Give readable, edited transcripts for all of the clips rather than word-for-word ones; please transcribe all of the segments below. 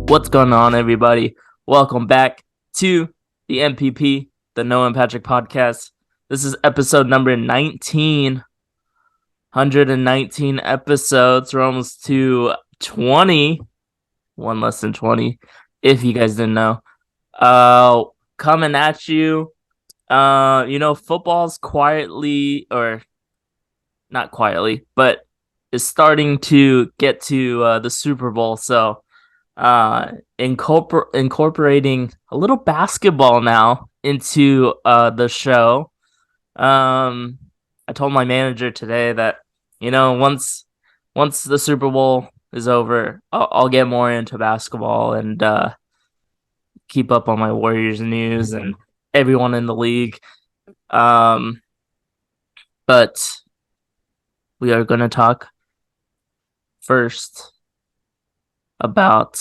What's going on, everybody? Welcome back to the MPP, the Noah and Patrick podcast. This is episode number 19. 119 episodes. We're almost to 20. One less than 20, if you guys didn't know. Coming at you. Football's quietly, or not quietly, but is starting to get to the Super Bowl. So incorporating a little basketball now into the show. I told my manager today that, once the Super Bowl is over, I'll get more into basketball and keep up on my Warriors news and everyone in the league. But we are going to talk first about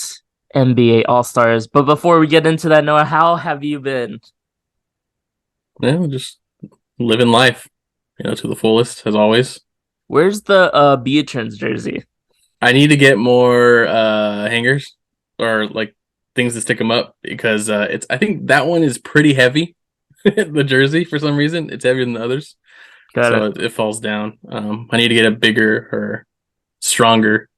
NBA All-Stars. But before we get into that, Noah, how have you been? Yeah, just living life, to the fullest, as always. Where's the Beatrice jersey? I need to get more hangers or like things to stick them up because I think that one is pretty heavy. The jersey, for some reason, it's heavier than the others. It falls down. I need to get a bigger or stronger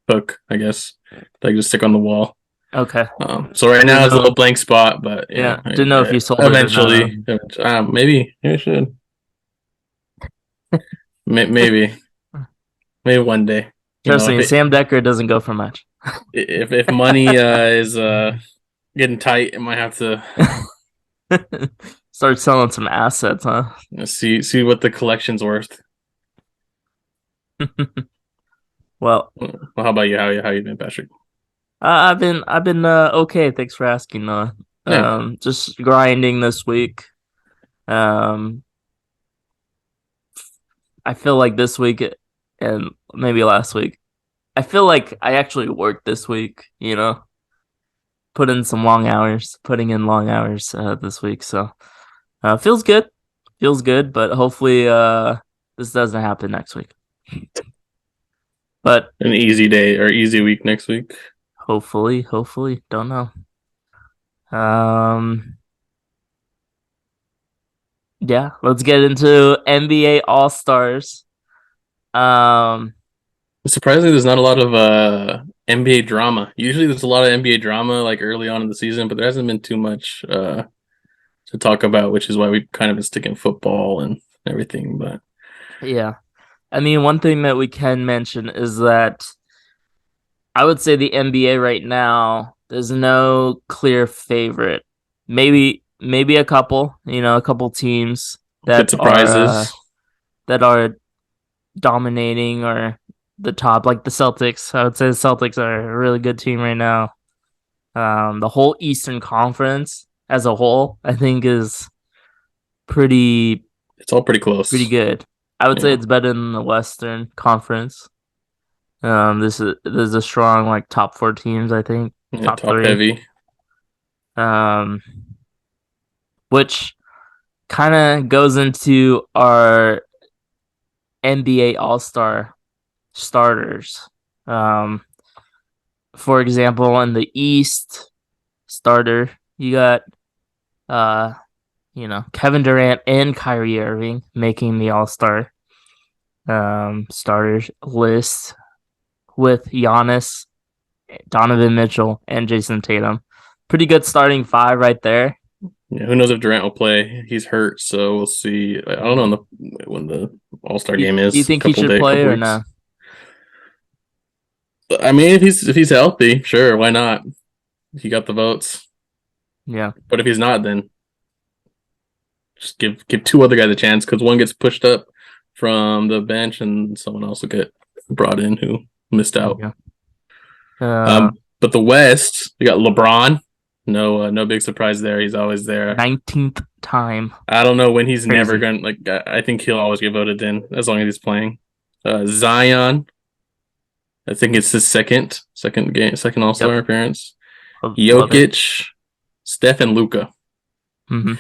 hook, I guess, that I can just stick on the wall. Okay. So right now it's a little blank spot, but didn't know if you sold eventually. Maybe I should. maybe one day. Trust me, Sam Decker doesn't go for much. If money is getting tight, it might have to start selling some assets, huh? See what the collection's worth. Well, how about you? How you been, Patrick? I've been okay. Thanks for asking. Just grinding this week. I feel like this week and maybe last week, I feel like I actually worked this week. Putting in long hours this week. So feels good. But hopefully this doesn't happen next week. But an easy day or easy week next week. Hopefully, don't know. Yeah, let's get into NBA All-Stars. Surprisingly, there's not a lot of NBA drama. Usually there's a lot of NBA drama like early on in the season, but there hasn't been too much to talk about, which is why we've kind of been sticking football and everything. But yeah, I mean, one thing that we can mention is that I would say the NBA right now, there's no clear favorite. Maybe a couple, a couple teams that are dominating or the top, like the Celtics. I would say the Celtics are a really good team right now. The whole Eastern Conference as a whole, I think, is pretty. It's all pretty close. Pretty good. I would say it's better than the Western Conference. This is a strong top 4 teams, I think. Top 3. Heavy. Which kind of goes into our NBA All-Star Starters. For example, in the East starter, you got Kevin Durant and Kyrie Irving making the All-Star starters list with Giannis, Donovan Mitchell, and Jason Tatum. Pretty good starting 5 right there. Yeah, who knows if Durant will play? He's hurt, so we'll see. I don't know when the All-Star game is. Do you think he should play or no? I mean, if he's healthy, sure, why not? He got the votes. Yeah. But if he's not, then just give 2 other guys a chance, because one gets pushed up from the bench and someone else will get brought in who missed out. Yeah. But the West, we got LeBron. No big surprise there. He's always there. 19th time. I don't know when he's never going to, I think he'll always get voted in as long as he's playing. Zion. I think it's his second All-Star appearance. Jokic, Steph, and Luka. Mm-hmm.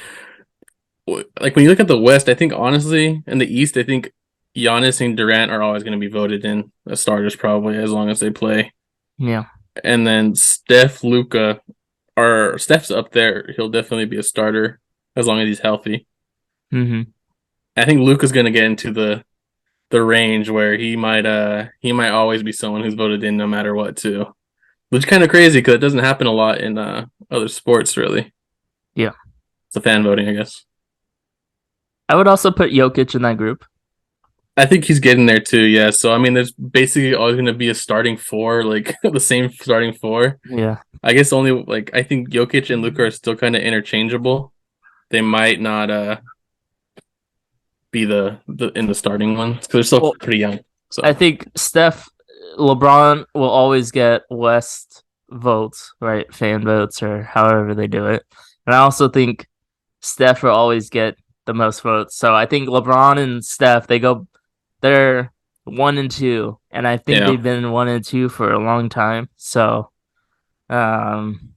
Like when you look at the West, I think honestly, in the East, I think Giannis and Durant are always going to be voted in as starters, probably as long as they play. Yeah. and then Steph, Luca, or Steph's up there. He'll definitely be a starter as long as he's healthy. Hmm. I think Luca's going to get into the range where he might always be someone who's voted in no matter what too, which is kind of crazy because it doesn't happen a lot in other sports really. Yeah. It's a fan voting, I guess. I would also put Jokic in that group. I think he's getting there too. Yeah. So I mean, there's basically always going to be a starting four, like the same starting four. Yeah. I guess only like I think Jokic and Luka are still kind of interchangeable. They might not be the in the starting ones because they're still Well, pretty young. I So think LeBron will always get West votes, right? Fan votes or however they do it. And I also think Steph will always get the most votes. So I think LeBron and Steph, they're 1 and 2. And I think yeah, they've been 1 and 2 for a long time. So, um,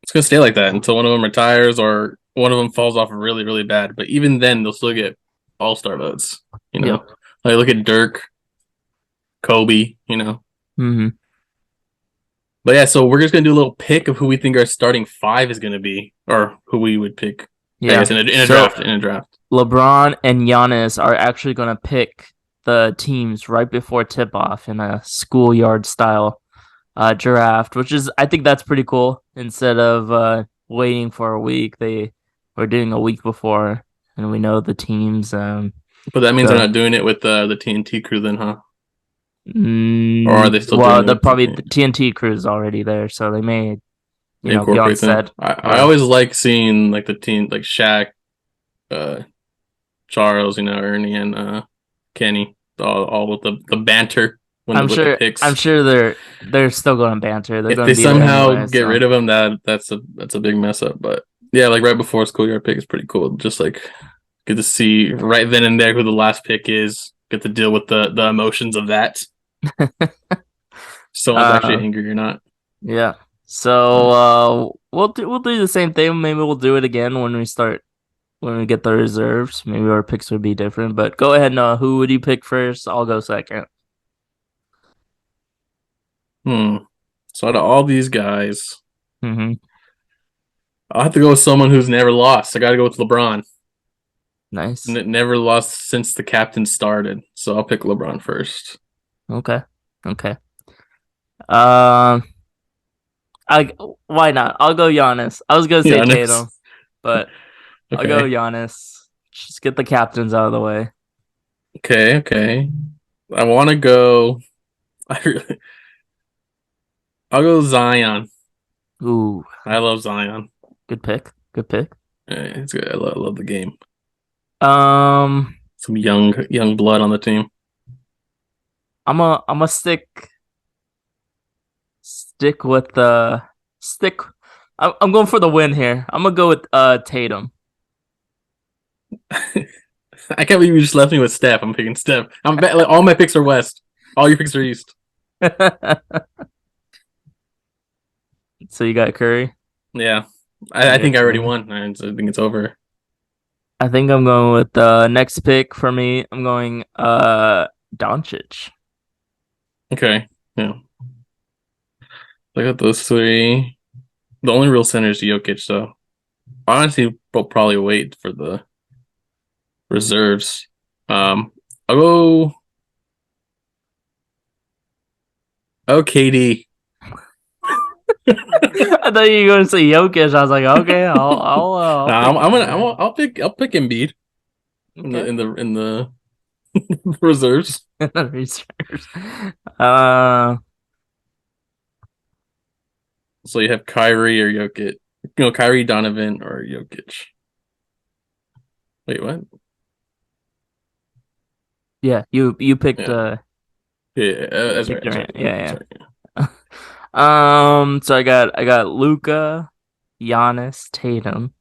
it's gonna stay like that until one of them retires or one of them falls off really really bad. But even then, they'll still get All Star votes. You yep. know, like look at Dirk, Kobe. Hmm. But yeah, so we're just gonna do a little pick of who we think our starting five is gonna be, or who we would pick. I Yeah. guess in a So draft. In a draft. LeBron and Giannis are actually going to pick the teams right before tip off in a schoolyard style draft, which is I think that's pretty cool. Instead of waiting for a week, they were doing a week before, and we know the teams. But that means they're So not doing it with the TNT crew then, huh? Or are they still well, doing it the with the probably the TNT? TNT crew is already there, so they may be on Incorporate them. set I or always like seeing like the team like Shaq, uh, Charles, Ernie and Kenny, all with the banter with the I'm picks. sure they're still going to banter. They're If going to they be there somehow anyway. get rid So of him, that's a big mess up. But yeah, like right before schoolyard pick is pretty cool. Just like get to see right then and there who the last pick is. Get to deal with the emotions of that. Someone's actually uh, angry or not. yeah. So Uh, we'll do the same thing. Maybe we'll do it again when we get the reserves. Maybe our picks would be different. But go ahead, Noah. Who would you pick first? I'll go second. hmm. So out of all these guys, Hmm. I'll have to go with someone who's never lost. I got to go with LeBron. Nice. Never lost since the captain started. So I'll pick LeBron first. Okay. Okay. Um, I why not? I'll go Giannis. I was gonna say Giannis. Tatum, but I'll go Okay. Giannis. Just get the captains out of the way. Okay. Okay. I want to go. I really, I'll go Zion. Ooh, I love Zion. good pick. Good pick. It's good. I love the game. Um, Some young blood on the team. I'm a stick with the stick. I'm going for the win here. I'm gonna go with Tatum. I can't believe you just left me with Steph. I'm picking Steph. Like, all my picks are West. All your picks are East. So you got Curry. Yeah. You I got think I already Curry. won. I think it's over. I think I'm going with the next pick for me. I'm going Doncic. Okay. Yeah. Look at those three. The only real center is Jokic, so honestly, we'll probably wait for the reserves. I'll go. Oh, KD. I thought you were going to say Jokic. I was like, okay, I'll Nah, pick I'm him gonna. there. I'll pick Embiid in the Okay. in the in the reserves. Reserves. Uh, So you have Kyrie or Jokic. Kyrie, Donovan, or Jokic. Wait, what? yeah, you picked Yeah, yeah. That's right. That's right. Durant. Yeah, Sorry. yeah. So I got Luca, Giannis, Tatum.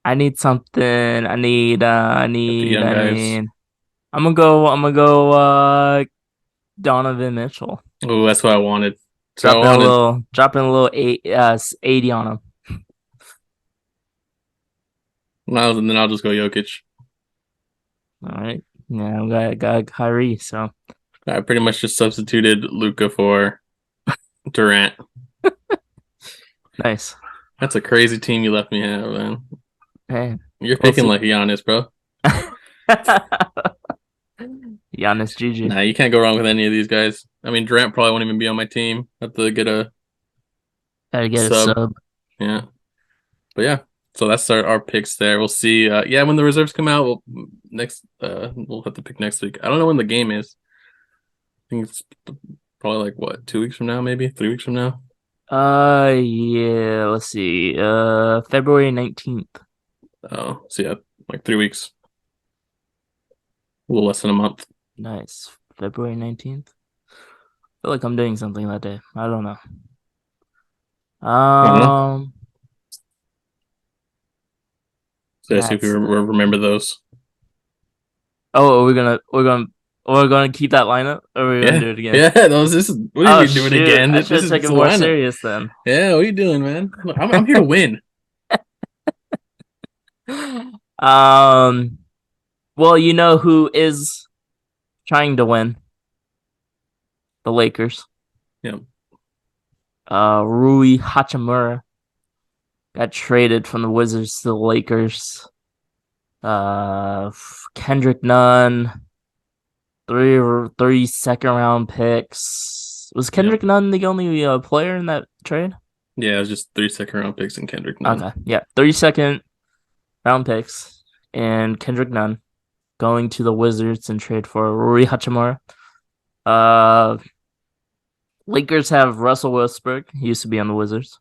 I need something. Got the young I guys. need. I'm gonna go Donovan Mitchell. Oh, that's what I wanted. So I wanted. Dropping a little 80 on him. And then I'll just go Jokic. All right. Yeah, got Kyrie. So I pretty much just substituted Luca for Durant. Nice. That's a crazy team you left me have, man. Hey, You're we'll picking see. like Giannis, bro. Giannis GG. Nah, you can't go wrong with any of these guys. I mean, Durant probably won't even be on my team. Have to get a Gotta get a sub. sub. Yeah, but yeah. So that's our picks there. We'll see. Yeah, when the reserves come out, we'll have to pick next week. I don't know when the game is. I think it's probably like what, 2 weeks from now, maybe 3 weeks from now. Yeah, let's see. February 19th. Oh, so yeah, like 3 weeks, a little less than a month. Nice. February 19th. Feel like I'm doing something that day. I don't know. I don't know. Um, So yeah, see if we that's the remember those. Oh, we're gonna keep that lineup or are we gonna Yeah, do it again? yeah. Those. This is. What do you Oh mean do it shoot, again? I This should have is taken the more lineup. serious then. Yeah, what are you doing, man? Look, I'm here to win. Um, well, you know who is trying to win? The Lakers. Yeah, Rui Hachimura got traded from the Wizards to the Lakers. Kendrick Nunn, three second round picks. Was yeah, Kendrick Nunn the only player in that trade? yeah. It was just 3 second round picks and Kendrick Nunn. Okay, yeah, 32nd round picks and Kendrick Nunn going to the Wizards in trade for Rui Hachimura. Uh, Lakers have Russell Westbrook. He used to be on the Wizards.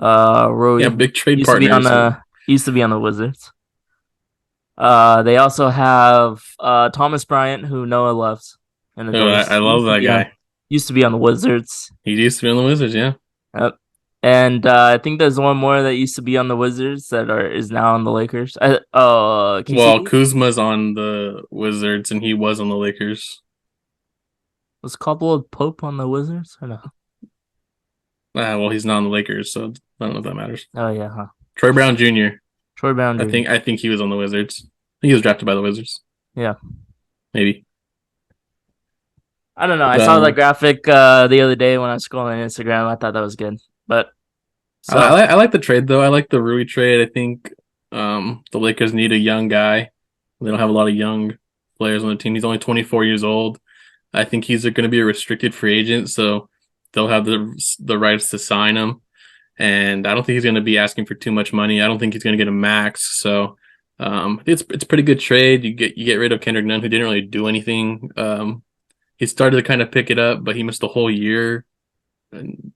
Yeah, Rui big trade used to be on partners. the used to be on the Wizards. They also have Thomas Bryant, who Noah loves and Oh, adores. I love that guy. Used to be on the Wizards. He used to be on the Wizards. Yeah. Yep. And I think there's one more that used to be on the Wizards that is now on the Lakers. Well, KCP Kuzma's on the Wizards and he was on the Lakers. was Caldwell Pope on the Wizards? Or no? Well, he's not on the Lakers, so I don't know if that matters. Oh yeah, huh? Troy Brown Jr. Troy Brown I Jr. think I think he was on the Wizards. I think he was drafted by the Wizards. Yeah. Maybe. I don't know. I saw that Um, graphic the other day when I was scrolling Instagram. I thought that was good. But so I like the trade though. I like the Rui trade. I think the Lakers need a young guy. They don't have a lot of young players on the team. He's only 24 years old. I think he's going to be a restricted free agent, so they'll have the rights to sign him. And I don't think he's going to be asking for too much money. I don't think he's going to get a max. So it's a pretty good trade. You get rid of Kendrick Nunn, who didn't really do anything. He started to kind of pick it up, but he missed a whole year and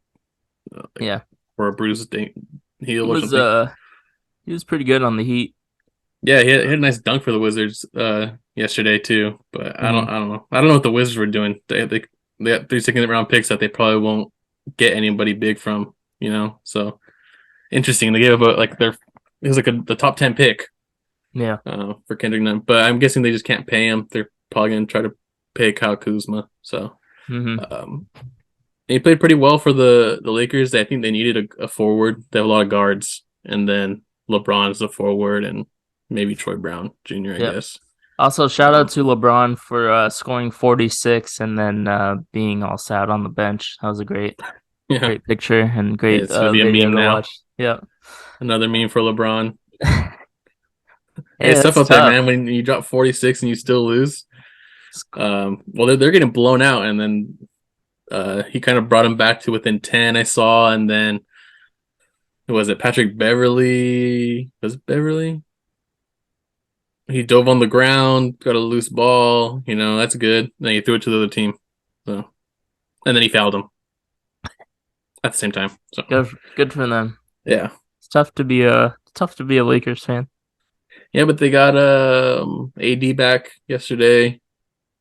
like yeah, for a bruised he heel or was something. he was pretty good on the Heat. Yeah, he had a nice dunk for the Wizards yesterday too. But Hmm. I don't know. I don't know what the Wizards were doing. They got 3 second round picks that they probably won't get anybody big from. So interesting. They gave up like it was like the top 10 pick Yeah. for Kendrick Nunn, but I'm guessing they just can't pay him. They're probably gonna try to pay Kyle Kuzma. So Hmm. um, he played pretty well for the Lakers. I think they needed a forward. They have a lot of guards, and then LeBron's the forward, and maybe Troy Brown Jr. I Yep. guess. Also, shout out Um, to LeBron for scoring 46 and then being all sad on the bench. That was a yeah, great picture and great it's gonna be a video meme to now. watch. Yeah. Another meme for LeBron. Hey, Hey, it's tough that's out there, tough. man. When you drop 46 and you still lose. Well, they're getting blown out, and then he kind of brought him back to within 10. I saw, and then who was it? Patrick Beverly? Was it Beverly? He dove on the ground, got a loose ball. That's good. Then he threw it to the other team. So, and then he fouled him at the same time. So, Good for them. yeah, It's tough to be a Lakers fan. yeah. But they got AD back yesterday,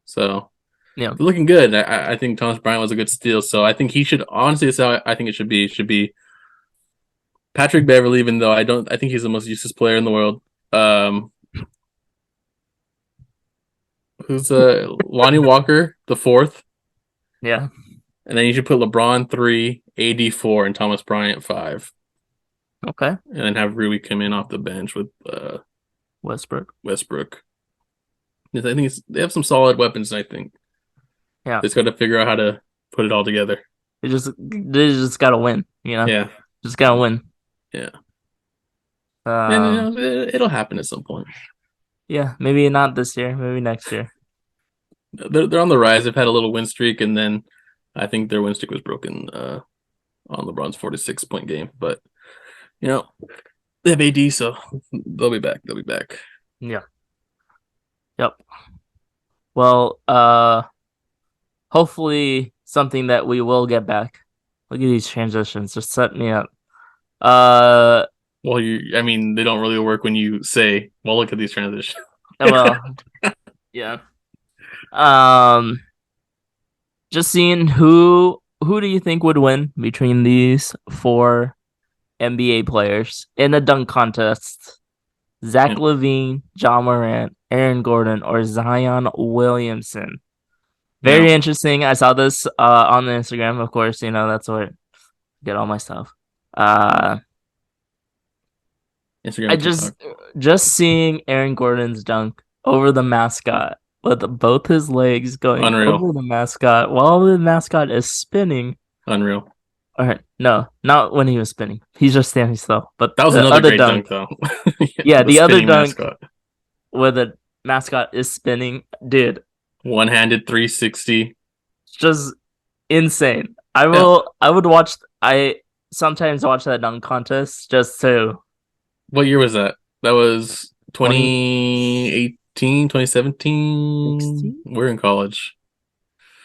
so Yeah. they're looking good. I think Thomas Bryant was a good steal. So I think he should honestly. So I think it should be Patrick Beverly. Even though I think he's the most useless player in the world. Um, who's Lonnie Walker the fourth. Yeah. And then you should put LeBron 3, AD 4, and Thomas Bryant 5. Okay. And then have Rui come in off the bench with Westbrook. Westbrook. I think they have some solid weapons, I think. Yeah. They just got to figure out how to put it all together. They just gotta win, you know. Yeah, Just gotta win. yeah, and Um, it'll happen at some point. yeah, maybe not this year, maybe next year. They're on the rise. They've had a little win streak, and then I think their win streak was broken on LeBron's 46-point game. But you know they have AD, so they'll be back. They'll be back. Yeah. Yep. Well, hopefully something that we will get back. Look at these transitions, just set me up. Uh, Well, I mean, they don't really work when you say, "Well, look at these transitions." well, yeah. Um, just seeing who do you think would win between these four NBA players in a dunk contest? Zach Yeah, LaVine, John Morant, Aaron Gordon, or Zion Williamson? yeah. Very interesting. I saw this on the Instagram, of course. You know that's where I get all my stuff. Uh, I Instagram, just TikTok, just seeing Aaron Gordon's dunk over the mascot with both his legs going unreal, over the mascot while the mascot is spinning. unreal. All right, no, not when he was spinning. He's just standing still. But That was the another other great dunk, dunk, though. yeah, The the other spinning dunk mascot, where the mascot is spinning, dude, one-handed 360. just insane. Yeah. I would watch. I sometimes watch that dunk contest just to What year was that? That was 2018, 2017. 2016. We're in college.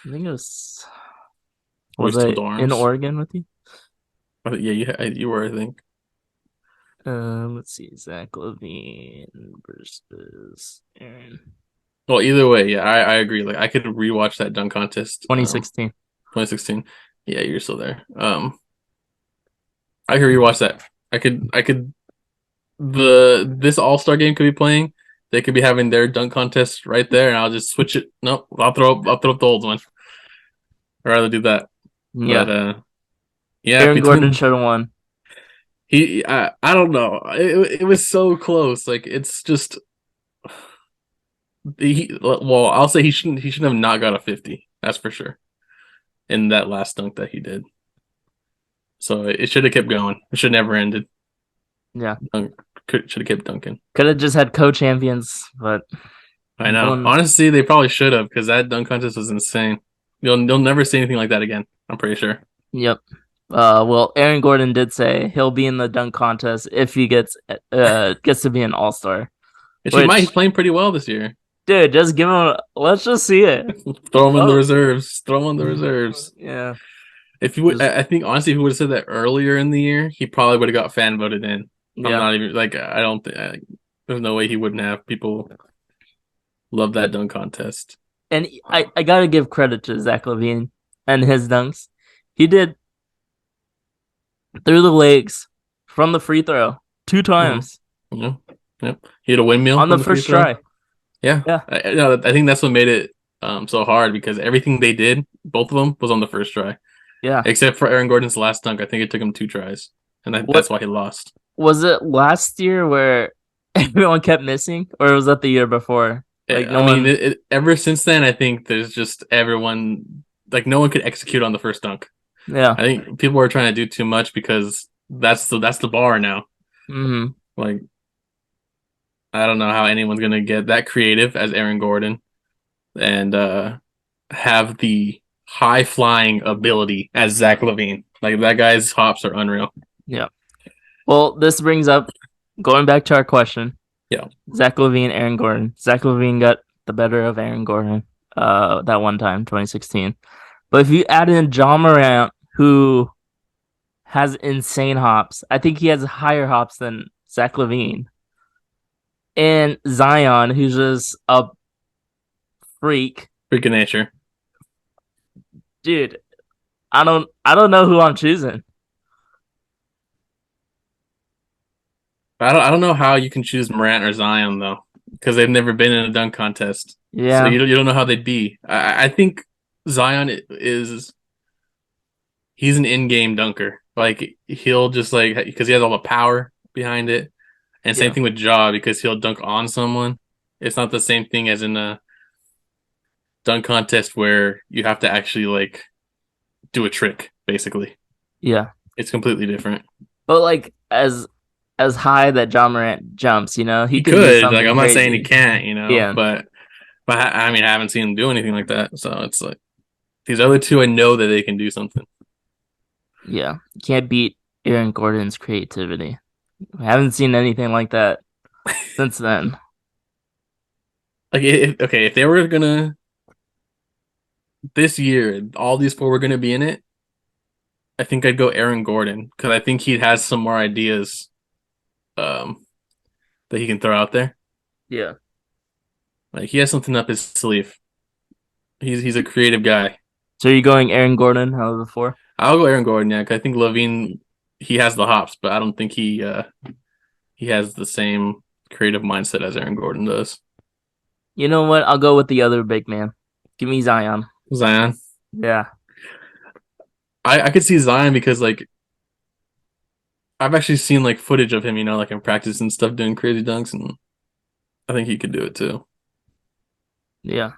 I think it was. Were we Was still I in dorms? Oregon with you? Yeah, you were, I think. Let's see. Zach LaVine versus Aaron. Well, either way, yeah, I agree. Like I could rewatch that dunk contest, 2016. 2016. Yeah, you're still there. I could rewatch that. I could this All-Star game could be playing. They could be having their dunk contest right there, and I'll just switch it. Nope, I'll throw up the old one. I'd rather do that. But Yeah, yeah, Aaron Gordon between should have won. I don't know. It was so close. Like it's just well, I'll say he shouldn't have not got a 50. That's for sure. In that last dunk that he did. So it should have kept going. It should never ended. Yeah, Should have kept dunking. could have just had co-champions, but I no know. one. Honestly, they probably should have because that dunk contest was insane. You'll never see anything like that again. I'm pretty sure. Yep. Well, Aaron Gordon did say he'll be in the dunk contest if he gets to be an All Star. Which he might. He's Which, playing pretty well this year. dude, just give him. Let's just see it. Throw him in the Oh, reserves. Throw him in the reserves. yeah. If you would, Just I think honestly, if he would have said that earlier in the year, he probably would have got fan voted in. I'm yeah. not even like I don't think there's no way he wouldn't have. People love that But dunk contest. and I gotta give credit to Zach LaVine and his dunks. He did through the legs from the free throw two Hmm. times Yeah, yeah. He had a windmill on the from the free first throw. try. Yeah, Yeah, I think that's what made it so hard because everything they did, both of them, was on the first try, yeah. except for Aaron Gordon's last dunk. I think it took him two tries, and that's What why he lost. was it last year where everyone kept missing, or was that the year before? Like I no mean, one. ever since then, I think there's just everyone like no one could execute on the first dunk. Yeah. I think people are trying to do too much because that's the bar now. Hmm. Like I don't know how anyone's gonna get that creative as Aaron Gordon and have the high flying ability as Zach LaVine. Like that guy's hops are unreal. Yeah. Well, this brings up going back to our question. Yeah. Zach LaVine, Aaron Gordon. Zach LaVine got the better of Aaron Gordon that one time, 2016. But if you add in John Morant, who has insane hops, I think he has higher hops than Zach LaVine. And Zion, who's just a freak. Freak of nature. Dude, I don't know who I'm choosing. I don't know how you can choose Morant or Zion though, because they've never been in a dunk contest. So Yeah. you don't know how they'd be. I think Zion is he's an in-game dunker. Like he'll just like because he has all the power behind it. And same Yeah. thing with Ja because he'll dunk on someone. It's not the same thing as in a dunk contest where you have to actually like do a trick. Basically, Yeah. it's completely different. But like as high that John Morant jumps, he He can do could, like, something I'm not saying he crazy. can't, Yeah. but I mean, I haven't seen him do anything like that. So it's like these other two, I know that they can do something. Yeah. You can't beat Aaron Gordon's creativity. I haven't seen anything like that since then. Like, okay, if they were gonna this year, all these four were gonna be in it, I think I'd go Aaron Gordon because I think he has some more ideas um that he can throw out there. Yeah. Like he has something up his sleeve. He's a creative guy. So you're going Aaron Gordon out of the four? I'll go Aaron Gordon, yeah, 'cause I think Levine he has the hops, but I don't think he has the same creative mindset as Aaron Gordon does. You know what? I'll go with the other big man. Give me Zion. Zion, Yeah. I could see Zion because like I've actually seen like footage of him, like in practice and stuff doing crazy dunks, and I think he could do it too. Yeah.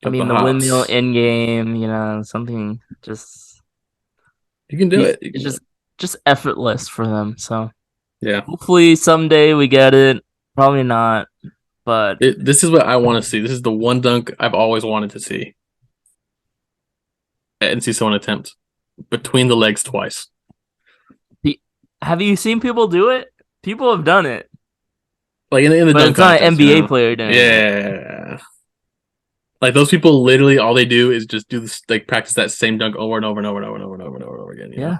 I Got the mean the windmill hops. in game, something just You can do he's it. You it's can do it. just effortless for them. So Yeah. hopefully someday we get it. Probably not, but This is what I want to see. This is the one dunk I've always wanted to see and see someone attempt between the legs twice. the, have you seen people do it? People have done it, Like in the but dunk it's not an contest, NBA player doing it. Yeah. Like those people literally all they do is just do this like practice that same dunk over and over and over and over and over and over and over again. Yeah.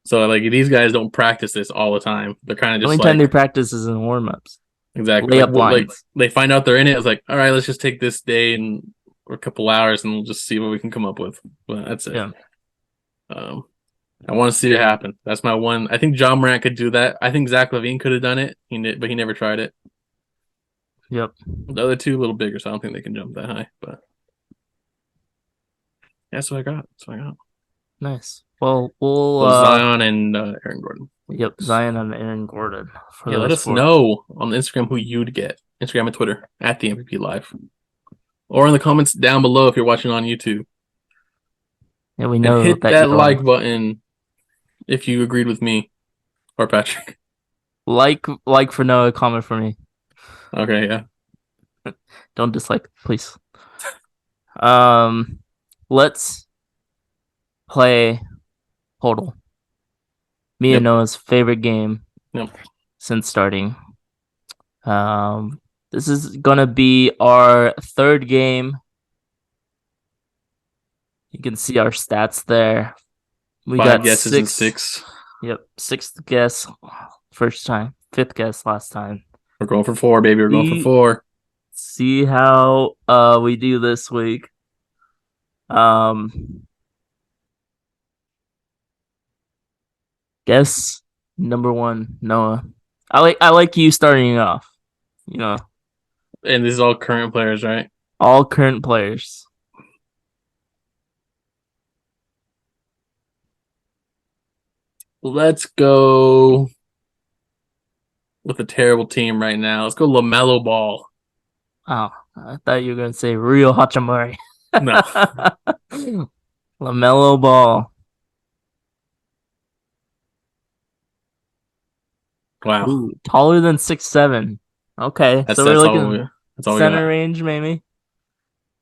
So like these guys don't practice this all the time. They're kind of The just only time like they practice is in warm ups, exactly layup like lines. they find out they're in it. It's like, all right, let's just take this day and or a couple hours and we'll just see what we can come up with. But that's it. Yeah. Um, I want to see it happen. That's my one. I think John Morant could do that. I think Zach LaVine could have done it, but he never tried it. Yep. The other two a little bigger, so I don't think they can jump that high. But yeah, that's what I got. That's what I got. Nice. Well, we'll So Zion and Aaron Gordon. yep, Zion and Aaron Gordon for Yeah, let those us four. know on Instagram who you'd get. Instagram and Twitter at the MVP Live, or in the comments down below if you're watching on YouTube. And we And know hit that that you are. like button if you agreed with me or Patrick. Like for Noah, comment for me. Okay, yeah. Don't dislike, please. Um, let's play Poeltl. Me and Yep. Noah's favorite game Yep. since starting. This is gonna be our third game. You can see our stats there. We Five got guesses and six. six. Yep, sixth guess first time. Fifth guess last time. We're going for four, baby. We're going for See four. see how we do this week. Um, guess number one, Noah. I like you starting off. You know, And this is all current players, right? all current players. Let's go with a terrible team right now. Let's go LaMelo Ball. Oh, I thought you were gonna say Rio Hachimura. No. LaMelo Ball. Wow. Ooh, taller than 6'7". Okay, That's so we're that's all we looking that's all we center got. range maybe.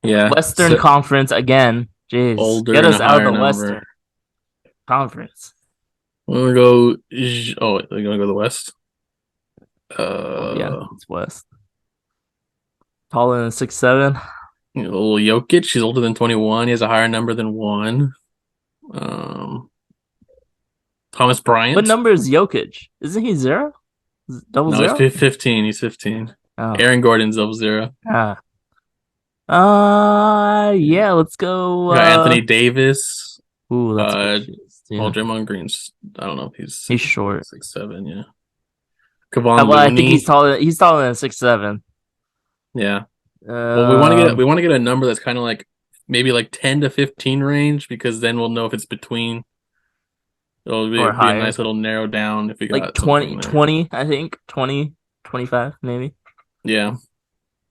Yeah. Western Conference again. Jeez, Older get and us a out of higher the number. Western Conference. We're gonna go. Oh, wait, they're gonna go to the West. Oh yeah, Uh, it's West. Taller than 6'7". little Jokic. He's older than 21. He has a higher number than one. Um, Thomas What Bryant. number is Jokic? Isn't he zero? Double No, he's zero? 15. He's 15. Oh. Aaron Gordon's 0. Ah. Yeah, let's go. We got Anthony Davis. Ooh, that's a good Uh, choice. well, Yeah. Draymond Green's. I don't know if he's He's six, short. 6'7". Yeah. Kevon Well, I think he's Looney. taller. He's taller than 6'7". Yeah. Well, we Um, want to get a number that's kind of like maybe like 10 to 15 range because then we'll know if it's between. It'll or be a higher. nice little narrow down if we Like got 20, something there. 20, I think. 20, 25, maybe. Yeah.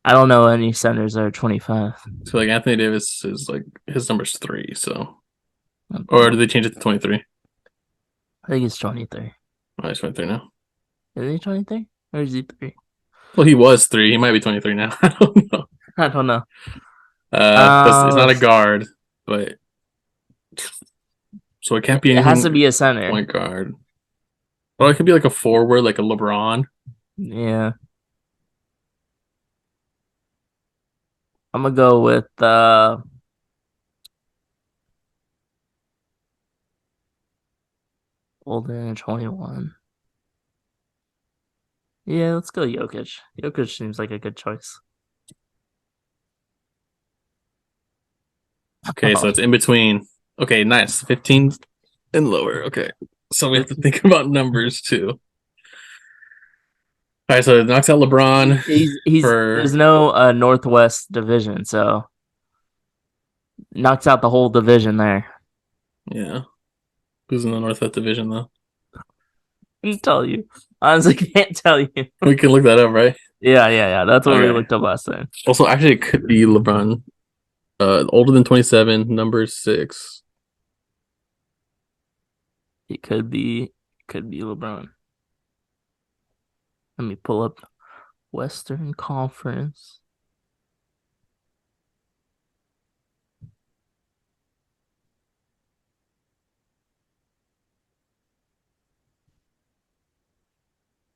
I don't know any centers that are 25. So like Anthony Davis is like his number's 3, so Or did they change it to 23? I think it's 23. Oh, it's 23 now. Is he 23? Or is he 3? Well, he was 3. He might be 23 now. I don't know. I don't know. Because it's not a Let's, guard, but so it can't be it has to anything be a center. point guard. Well, it could be like a forward, like a LeBron. Yeah. I'm gonna go with older than 21. Yeah, let's go Jokic. Jokic seems like a good choice. Okay, so it's in between. Okay, nice. 15 and lower. Okay. So we have to think about numbers too. All right, so it knocks out LeBron He's for there's no Northwest division, so knocks out the whole division there. yeah. Who's in the Northwest Division though? I can tell you. Honestly, can't tell you. We can look that up, right? Yeah. That's what we Okay. looked up last time. Also, actually, it could be LeBron. Older than 27, number 6. It could be LeBron. Let me pull up Western Conference.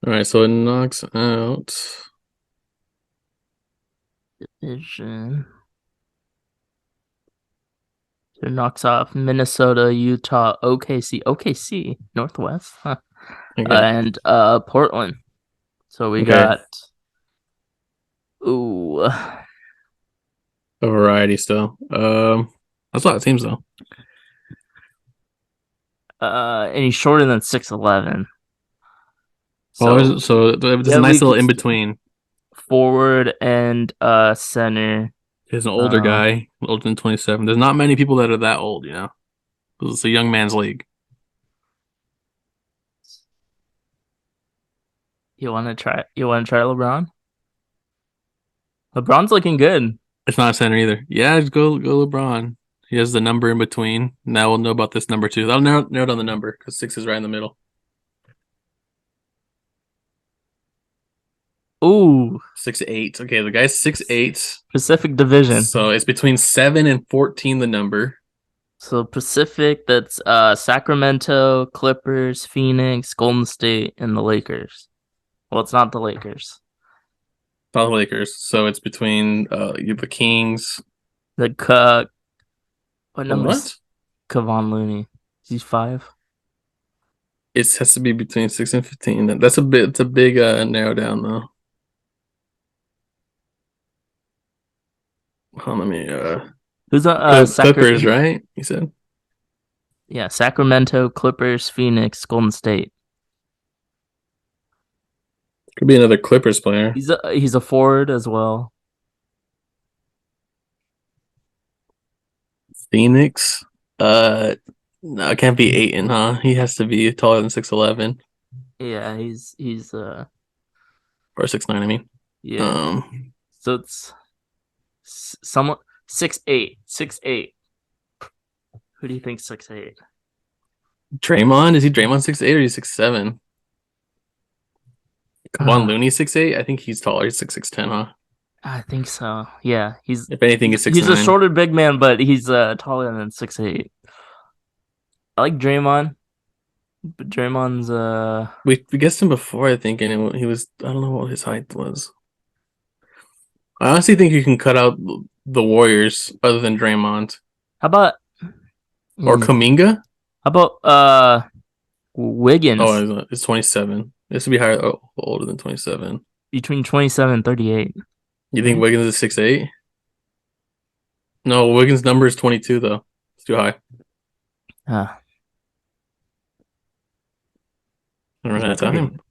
All right, so it knocks out. Division. It knocks off Minnesota, Utah, OKC, Northwest, huh? Okay. And Portland. So we Okay. got ooh A variety still. That's a lot of teams though. and he's shorter than 6'11". Well, So so there's a yeah, nice we little could in between. forward and center. He's an older Uh, guy, older than 27. There's not many people that are that old, you know. It's a young man's league. you want to try LeBron? LeBron's looking good. It's not a center either. Yeah, just go LeBron. He has the number in between. Now we'll know about this number too. I'll narrow down the number because 6 is right in the middle. Ooh, 6'8". Okay, the guy's 6'8". Pacific Division. So it's between 7 and 14, the number. So Pacific, that's Sacramento, Clippers, Phoenix, Golden State, and the Lakers. Well, it's not the Lakers. Not the Lakers. So it's between the Kings. The what number is What? Kevon Looney? He's 5. It has to be between 6 and 15. That's a bit. It's a big narrow down though. Hold on, let me Who's Clippers, right? You said Yeah, Sacramento, Clippers, Phoenix, Golden State. could be another Clippers player. He's a forward as well. Phoenix. No, it can't be Aiton, huh? He has to be taller than 6'11" Yeah, he's or 6'9". I mean, yeah. um, So it's someone 6'8", 6'8". Who do you think 6'8"? Draymond. Is he Draymond 6'8" or is he 6'7"? Kevon Looney 6'8". I think he's taller. He's 6'10", huh? I think so. Yeah, he's If anything, he's he's he's a 6'9". shorter big man, but he's taller than 6'8". I like Draymond, but Draymond's We guessed him before, I think, and he was. I don't know what his height was. I honestly think you can cut out the Warriors other than Draymond how about or mm, Kuminga. how about Wiggins Oh, it's 27. This would be higher, older than 27. between 27 and 38. You think Right? Wiggins is 6'8"? No, Wiggins' number is 22 though. It's too high. Uh, I don't run he's out of better than time.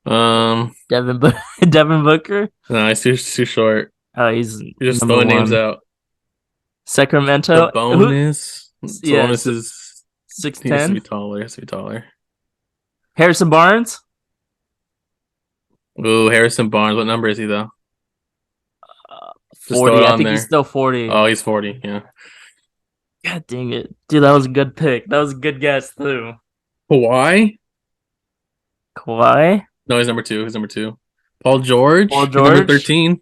Um, Devin Booker. no, it's too short. Oh, he's You're just number throwing names one. out. Sacramento. Who? Yeah, Bonus is six he has to be ten. taller. He has to be taller. Harrison Barnes. Ooh, Harrison Barnes. What number is he though? Just throw 40. it I on think he's there. still 40. Oh, he's 40. Yeah. God dang it. Dude, that was a good pick. That was a good guess, too. Kawhi? Kawhi? No, he's number two. He's number two. Paul Paul George? He's number George? 13.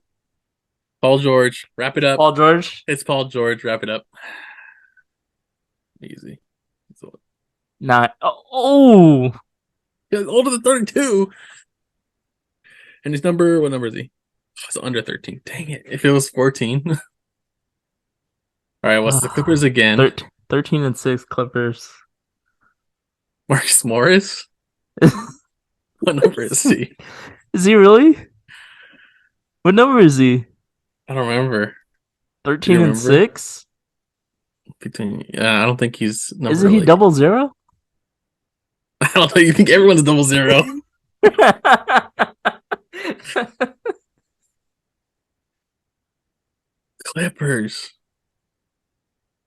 Paul George. Wrap it It's up. Paul George? It's Paul George. Wrap it up. Easy. Not. Oh! He's older than 32. And he's number, what number is he? Oh, it's under 13. Dang it. If it was 14. All right, what's the Clippers again? 13 and 6 Clippers. Marcus Morris? What number is he? Is he really? What number is he? I don't remember. Do you 13 and remember? 6? I don't think he's number Isn't he like. double zero? I don't know. You think everyone's double zero? Clippers.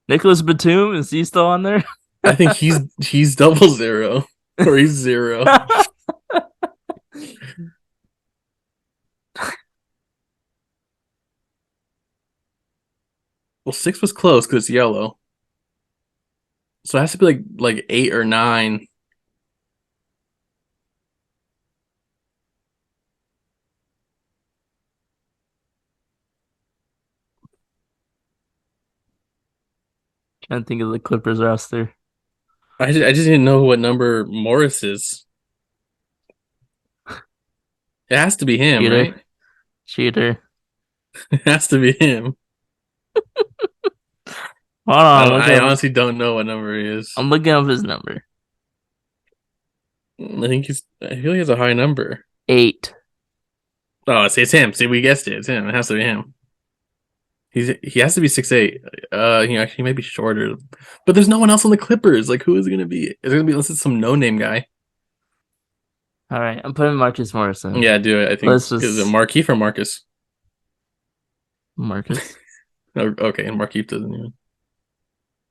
Nicholas Batum, is he still on there? I think he's double zero or he's zero. Well, six was close because it's yellow, so it has to be like eight or nine. Trying to think of the Clippers roster. I just didn't know what number Morris is. It has to be him, Cheater. right? Cheater. It has to be him. Hold on, I honestly don't know what number he is. I'm looking up his number. I feel he has a high number. 8. Oh, it's him. See, we guessed it. It's him. It has to be him. He has to be 6'8". He might be shorter, but there's no one else on the Clippers. Like, who is it gonna be? Is it gonna be listed some no name guy? All right, I'm putting Marcus Morrison. Yeah, do it. I think Let's just is it Markeith or Marcus? Marcus. Okay, and Markeith doesn't even.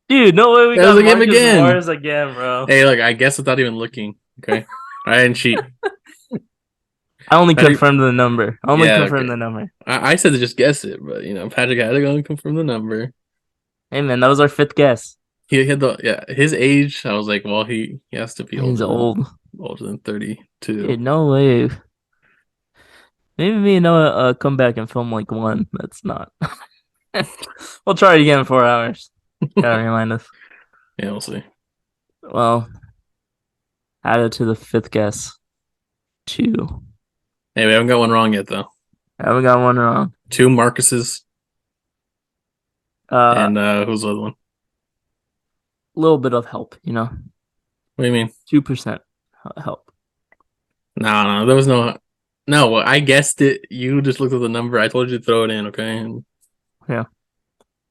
Dude, no way we That was got a game Marcus again. Morris again, bro. Hey, look, I guess without even looking. Okay, I didn't cheat. I only Patrick, confirmed the number. yeah, Confirmed okay. the number. I said to just guess it, but Patrick had to go and confirm the number. Hey man, that was our 5th guess. He had his age. I was like, well, he has to be He's old. older than 32. Dude, no way. Maybe me and Noah come back and film like one. That's not. We'll try it again in 4 hours. Gotta remind us. Yeah, we'll see. Well, added to the 5th guess. 2. Hey, we haven't got one wrong yet, though. I haven't got one wrong. 2 Marcuses Uh, and who's the other one? little bit of help, What do you mean? 2% help. No, there was no. No, I guessed it. You just looked at the number. I told you to throw it in, okay? And Yeah.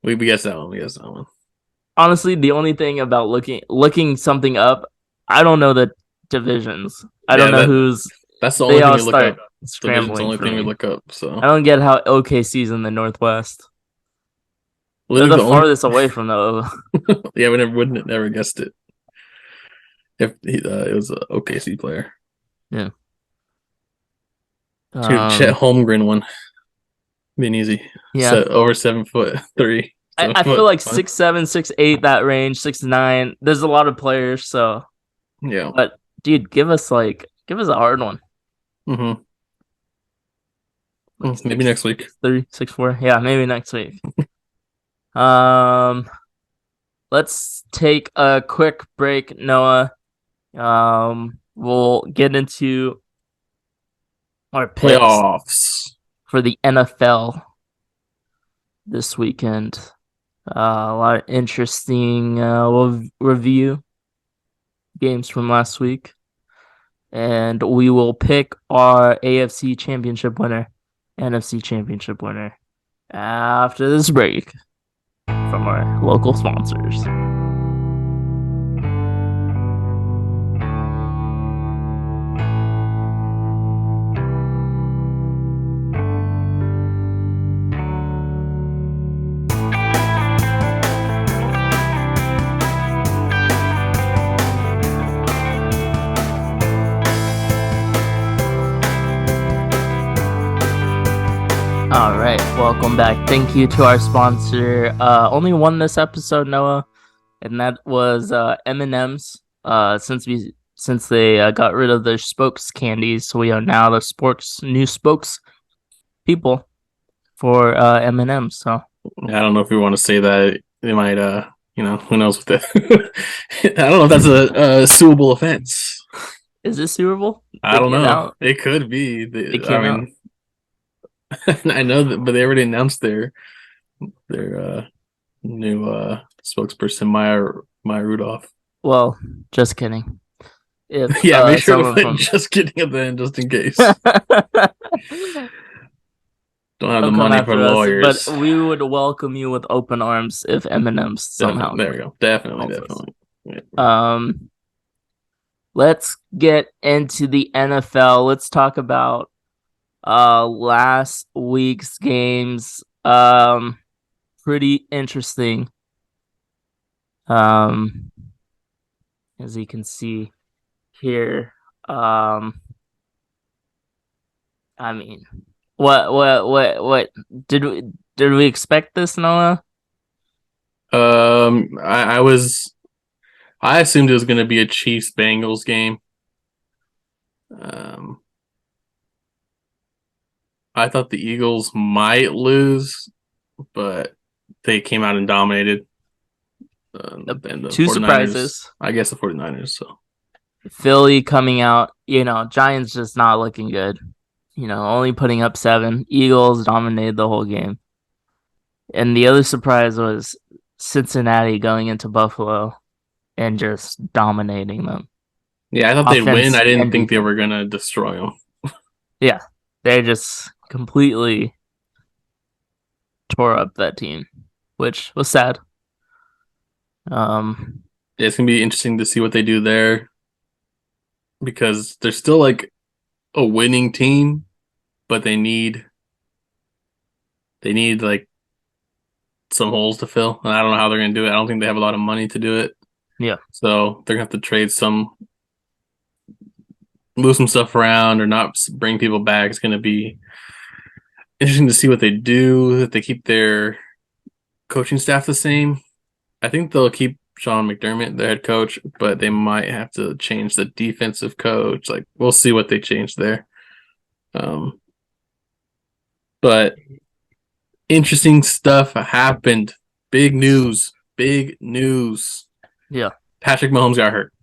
we guessed that one. We guessed that one. Honestly, the only thing about looking something up, I don't know the divisions. I don't know who's. That's the They only thing all we look start up. Division's the scrambling only for thing we me. look up. So I don't get how OKC's in the Northwest. They're literally the the only. farthest away from the. Yeah, we wouldn't never guessed it if it was an OKC player. Yeah. Dude, Chet Holmgren one. Being easy. Yeah. So over 7'3". I feel like 6'7", 6'8", that range, 6'9". There's a lot of players, so. Yeah. But dude, give us a hard one. Mm-hmm. Maybe next week. 3, 6'4". Yeah, maybe next week. Let's take a quick break, Noah. We'll get into our picks Playoffs for the NFL this weekend. A lot of interesting review games from last week. And we will pick our AFC championship winner, NFC championship winner after this break from our local sponsors. All right, welcome back. Thank you to our sponsor. Only one this episode, Noah. and that was M&M's. Since they got rid of their spokes candies, so we are now the sports new spokes people for M&M's. So I don't know if we want to say that. They might, who knows what the. I don't know if that's a suable offense. is this Super Bowl? I They don't came know. out. It could be. They I came out. mean, I know that, but they already announced their new spokesperson, Maya Rudolph. Well, just kidding. If Yeah, make sure to someone put from just kidding at the end, just in case. Don't have the don't come money for after us, but lawyers. we would welcome you with open arms if M&M's somehow Definitely, there we go. Definitely, calls us. definitely. Yeah. Um, let's get into the NFL. Let's talk about last week's games. Pretty interesting. Um, as you can see here. Um, I mean, what did we expect this, Noah? I assumed it was going to be a Chiefs Bengals game. Um, I thought the Eagles might lose, but they came out and dominated. And the Two 49ers, surprises. I guess the 49ers. So, Philly coming out, Giants just not looking good. Only putting up 7. Eagles dominated the whole game. And the other surprise was Cincinnati going into Buffalo and just dominating them. yeah, I thought they'd win. Offense I didn't and think they defense. were going to destroy them. Yeah. They just completely tore up that team, which was sad. Um Yeah, it's going to be interesting to see what they do there because they're still like a winning team, but they need like some holes to fill, and I don't know how they're going to do it. I don't think they have a lot of money to do it, yeah. so they're going to have to move some stuff around, or not bring people back. It's going to be interesting to see what they do. If they keep their coaching staff the same, I think they'll keep Sean McDermott, the head coach, but they might have to change the defensive coach. Like we'll see what they change there. Um, but interesting stuff happened. Big news. Big news. Yeah. Patrick Mahomes got hurt.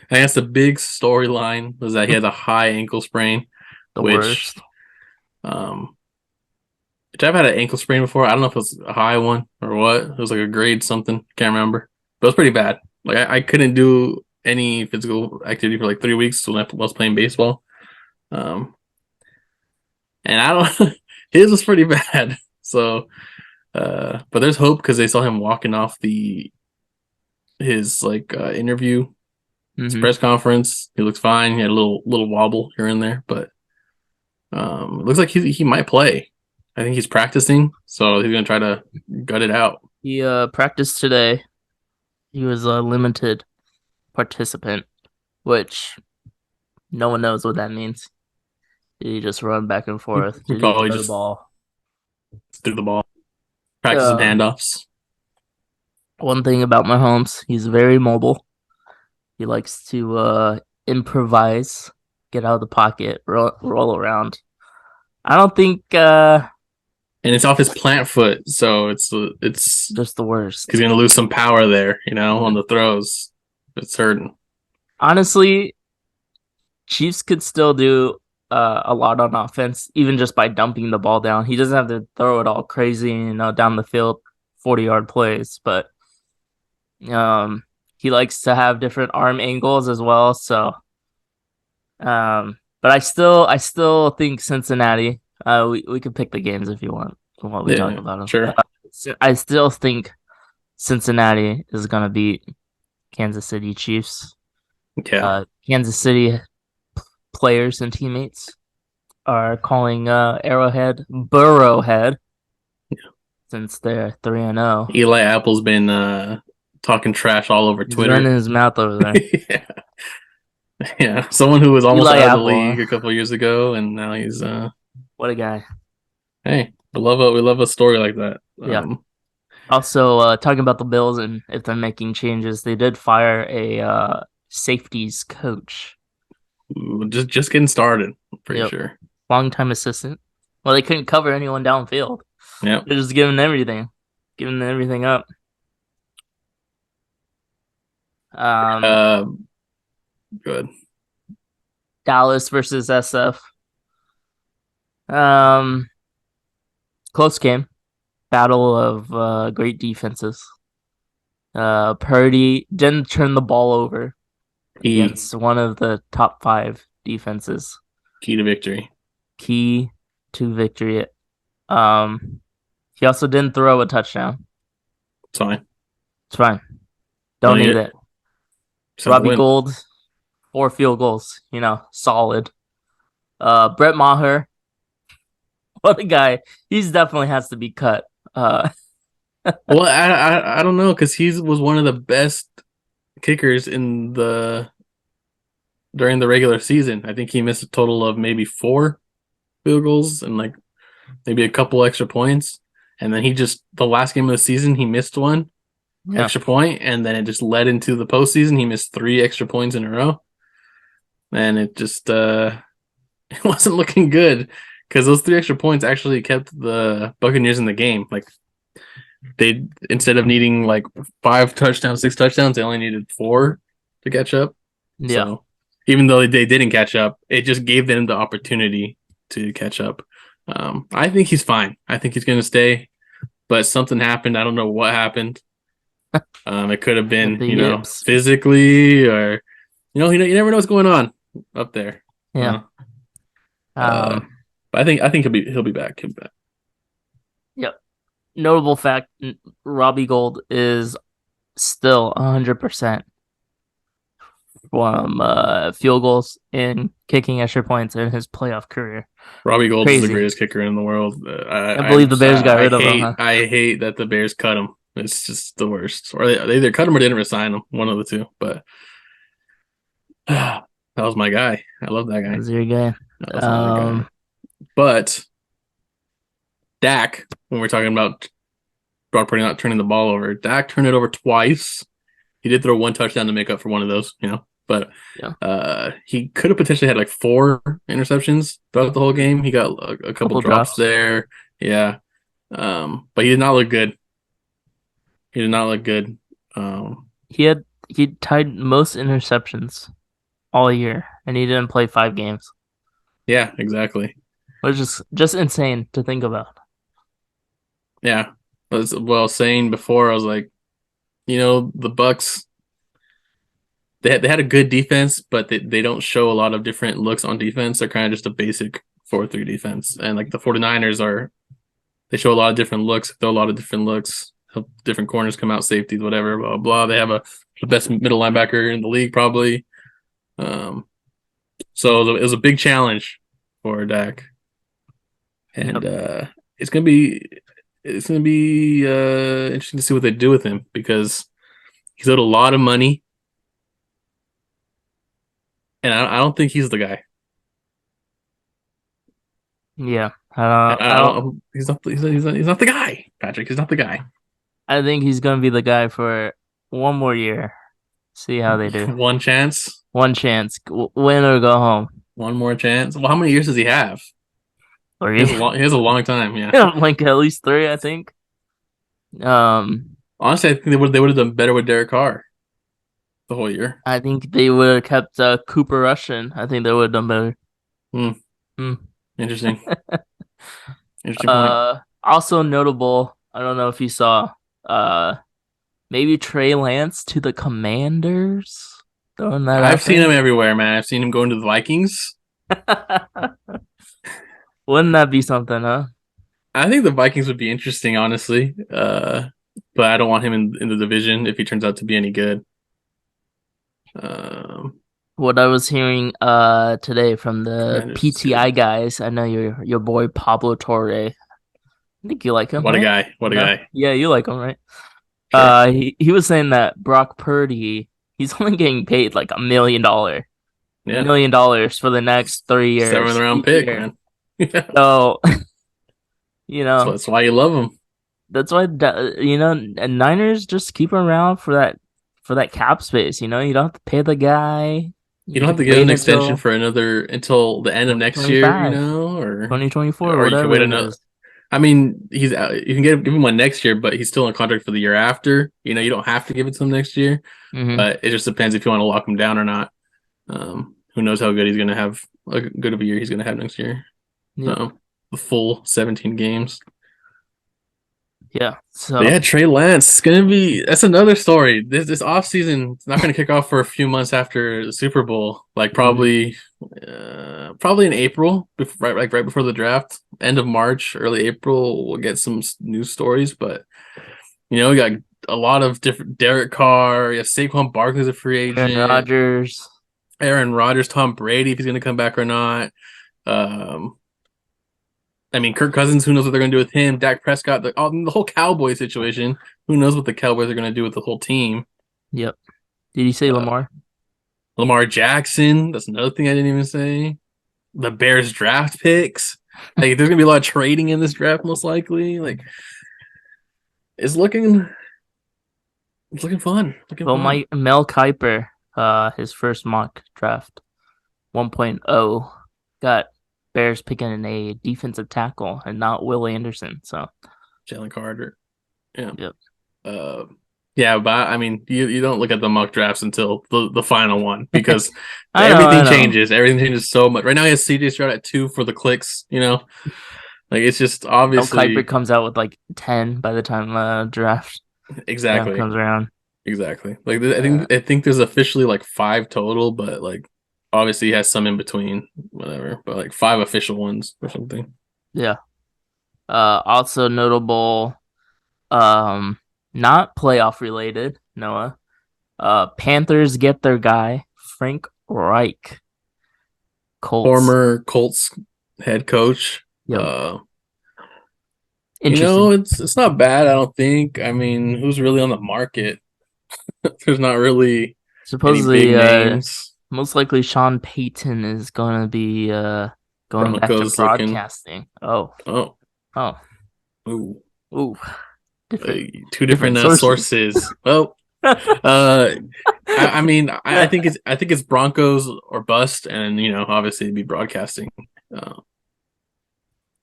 I guess the big storyline was that he had a high ankle sprain, The which worst. um which I've had an ankle sprain before. I don't know if it was a high one or what. It was like a grade something. Can't remember. But it was pretty bad. Like I couldn't do any physical activity for like 3 weeks when I was playing baseball. Um and I don't his was pretty bad. So but there's hope because they saw him walking off the his interview, his Mm-hmm. press conference. He looks fine. He had a little wobble here and there, but it looks like he might play. I think he's practicing, so he's gonna try to gut it out. He practiced today. He was a limited participant, which no one knows what that means. Did he just run back and forth? He Did he probably throw the just ball? threw the ball, practice some Um, handoffs. One thing about Mahomes, he's very mobile. He likes to improvise, get out of the pocket, roll around. I don't think And it's off his plant foot, so it's just the he's worst. gonna lose some power there, on Mhm. the throws. It's hurting. Honestly, Chiefs could still do a lot on offense, even just by dumping the ball down. He doesn't have to throw it all crazy, down the field, 40-yard plays, but um, he likes to have different arm angles as well. So, but I still think Cincinnati. We could pick the games if you want while we talk Yeah, about them. sure. I still think Cincinnati is gonna beat Kansas City Chiefs. Yeah. Kansas City players and teammates are calling Arrowhead Burrowhead since they're 3-0. Eli Apple's been talking trash all over He's Twitter. running his mouth over there. Yeah. Yeah, someone who was almost Eli out of the Apple, league a couple years ago, and now he's what a guy. hey, we love a story like that. Yeah. Also, talking about the Bills and if they're making changes, they did fire a safeties coach. Just getting started. I'm pretty Yep, sure. longtime assistant. Well, they couldn't cover anyone downfield. Yep. They're just giving everything up. Um, Uh, Good. Dallas versus SF. Um, Close game, battle of great defenses. Purdy didn't turn the ball over Key against one of the top five defenses. key to victory. Key to victory. Um, he also didn't throw a touchdown. It's fine. It's fine. Don't Don't need need it. it. Just have to Robbie win. Gold, 4 field goals. Solid. Brett Maher, what a guy. He's definitely has to be cut. Uh, Well, I don't know because he was one of the best kickers in the during the regular season. I think he missed a total of maybe 4 field goals and like maybe a couple extra points. And then he just the last game of the season he missed one yeah, extra point, and then it just led into the postseason. He missed 3 extra points in a row, and it just it wasn't looking good because those 3 extra points actually kept the Buccaneers in the game. Like they instead of needing like 5 touchdowns, 6 touchdowns, they only needed 4 to catch up. yeah. So even though they didn't catch up, it just gave them the opportunity to catch up. I think he's fine. I think he's going to stay, but something happened. I don't know what happened. It could have With been, the yips. physically, or you never know what's going on up there. Yeah. Uh, uh, Um, but I think he'll be back. He'll be back. yep. Notable fact: Robbie Gold is still 100% from field goals and kicking extra points in his playoff career. Robbie Gold is the Crazy. greatest kicker in the world. Can't believe the Bears got rid of him, huh? I hate that the Bears cut him. It's just the worst. Or they either cut him or didn't resign him. One of the two. But that was my guy. I love that guy. That's your guy. That was my guy. Um, But Dak, when we're talking about Brock not turning the ball over, Dak turned it over twice. He did throw 1 touchdown to make up for one of those. But yeah, he could have potentially had like 4 interceptions throughout the whole game. He got a couple couple drops drops. there. Yeah. But he did not look good. He did not look good. He tied most interceptions all year, and he didn't play 5 games, Yeah, exactly. which is just insane to think about. Yeah. Well, saying before, I was like, the Bucks, they had a good defense, but they don't show a lot of different looks on defense. They're kind of just a basic 4-3 defense. And like the 49ers they show a lot of different looks, throw a lot of different looks, help different corners come out, safeties, whatever, blah, blah, blah. They have the best middle linebacker in the league, probably. Um, so it was a big challenge for Dak. And Yep. it's gonna be interesting to see what they do with him because he's owed a lot of money, and I don't think he's the guy. Yeah. And I I don't. don't. He's not the guy, Patrick. He's not the guy. I think he's gonna be the guy for one more year. See how they do. One chance, One chance, win or go home. one more chance. Well, how many years does he have? Or He has a long. He has a long time. Yeah. like at least 3, I think. Um, Honestly, I think they would have done better with Derek Carr the whole year. I think they would have kept Cooper Rush in. I think they would have done better. Hmm. Hmm. Interesting. Interesting point. Also notable. I don't know if you saw. Maybe Trey Lance to the Commanders. Throwing that I've out seen there. him everywhere, man. I've seen him going to the Vikings. Wouldn't that be something, huh? I think the Vikings would be interesting, honestly. But I don't want him in the division if he turns out to be any good. Um, What I was hearing today from the Commanders is PTI good. guys. I know your boy Pablo Torre. I think you like him, What a right? guy! What a No? guy! Yeah, you like him, right? Sure. He was saying that Brock Purdy, he's only getting paid like Yeah, $1 million for the next 3 years seventh round each pick, year. man. Yeah, So, you know, that's why you love him. That's why and Niners just keep him around for that cap space. You don't have to pay the guy. You You don't have can to give him wait an extension until for another until the end of next year, 2025, or 2024, you can wait whatever it another. is. I mean, he's you can give him one next year, but he's still in contract for the year after. You don't have to give it to him next year, Mm-hmm. but it just depends if you want to lock him down or not. Who knows how good he's going to have, a good of a year he's going to have next year. Yep. Um, the full 17 games. Yeah. But So yeah, Trey Lance, it's gonna be that's another story. This off season it's not gonna kick off for a few months after the Super Bowl. Like mhm. probably in April, right before the draft, end of March, early April, we'll get some news stories. But we got a lot of different Derek Carr, you have Saquon Barkley's a free Aaron agent, Rodgers. Aaron Rodgers, Tom Brady, if he's gonna come back or not. Um, I mean, Kirk Cousins, who knows what they're going to do with him? Dak Prescott, the whole Cowboy situation. Who knows what the Cowboys are going to do with the whole team? Yep. Did you say Uh, Lamar? Lamar Jackson, that's another thing I didn't even say. The Bears draft picks. Like, there's going to be a lot of trading in this draft, most likely. Like, it's looking, it's looking fun. Looking Well, fun. my Mel Kiper, his first mock draft 1.0 got Bears picking a defensive tackle and not Will Anderson. So, Jalen Carter. Yeah. yep. Uh, yeah, but I mean, you don't look at the mock drafts until the final one because I everything know. changes. Everything changes so much. Right now, he has CJ Stroud at 2 for the clicks. Like it's just Mel Kiper obviously comes out with like 10 by the time draft exactly, comes around. exactly. Like I Uh, think there's officially like 5 total, but like obviously he has some in between, whatever. But like 5 official ones or something. yeah. Also notable, um, not playoff related, Noah. Panthers get their guy, Frank Reich, Colts. Former Colts head coach. Yep. Uh, Interesting. it's not bad. I don't think. I mean, who's really on the market? There's not really any big Supposedly, names. most likely Sean Payton is going to be going back to Broncos looking. broadcasting. Oh, Oh, oh, ooh, ooh, different, 2 different different sources. sources. Well, uh, I mean, I think it's Broncos or bust, and obviously it'd be broadcasting. Uh,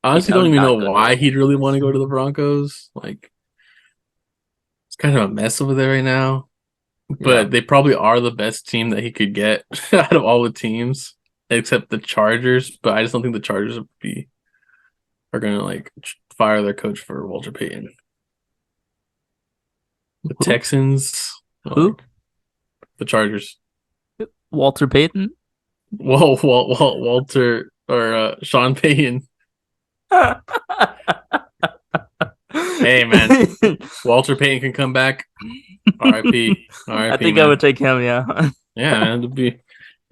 Yeah, honestly, that don't would even know not go why good. he'd really want to go to the Broncos. Like, it's kind of a mess over there right now. Yeah, But they probably are the best team that he could get out of all the teams, except the Chargers. But I just don't think the Chargers are gonna like fire their coach for Walter Payton. The who? Texans, Who? like the Chargers. Walter Payton. Walter or Sean Payton. Hey man, Walter Payton can come back. R.I.P. I R.I.P. think I would Man. take him. Yeah. Yeah, man, to be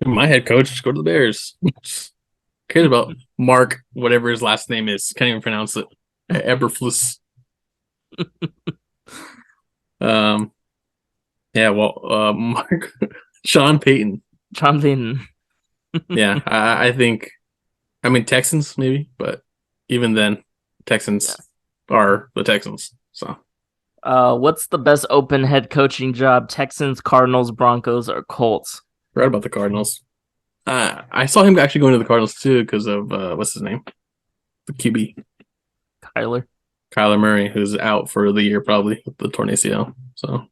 my head coach. Just go to the Bears. Just cares about Mark, whatever his last name is. Can't even pronounce it. Eberflus. Um, yeah, well, Mark, Sean Payton. Sean Payton. Yeah, I think. I mean Texans maybe, but even then, Yeah. Texans are the Texans. So What's the best open head coaching job? Texans, Cardinals, Broncos, or Colts? right about the Cardinals. I saw him actually going to the Cardinals too because of what's his name, the QB, Kyler. Kyler Murray, who's out for the year probably with the torn ACL. So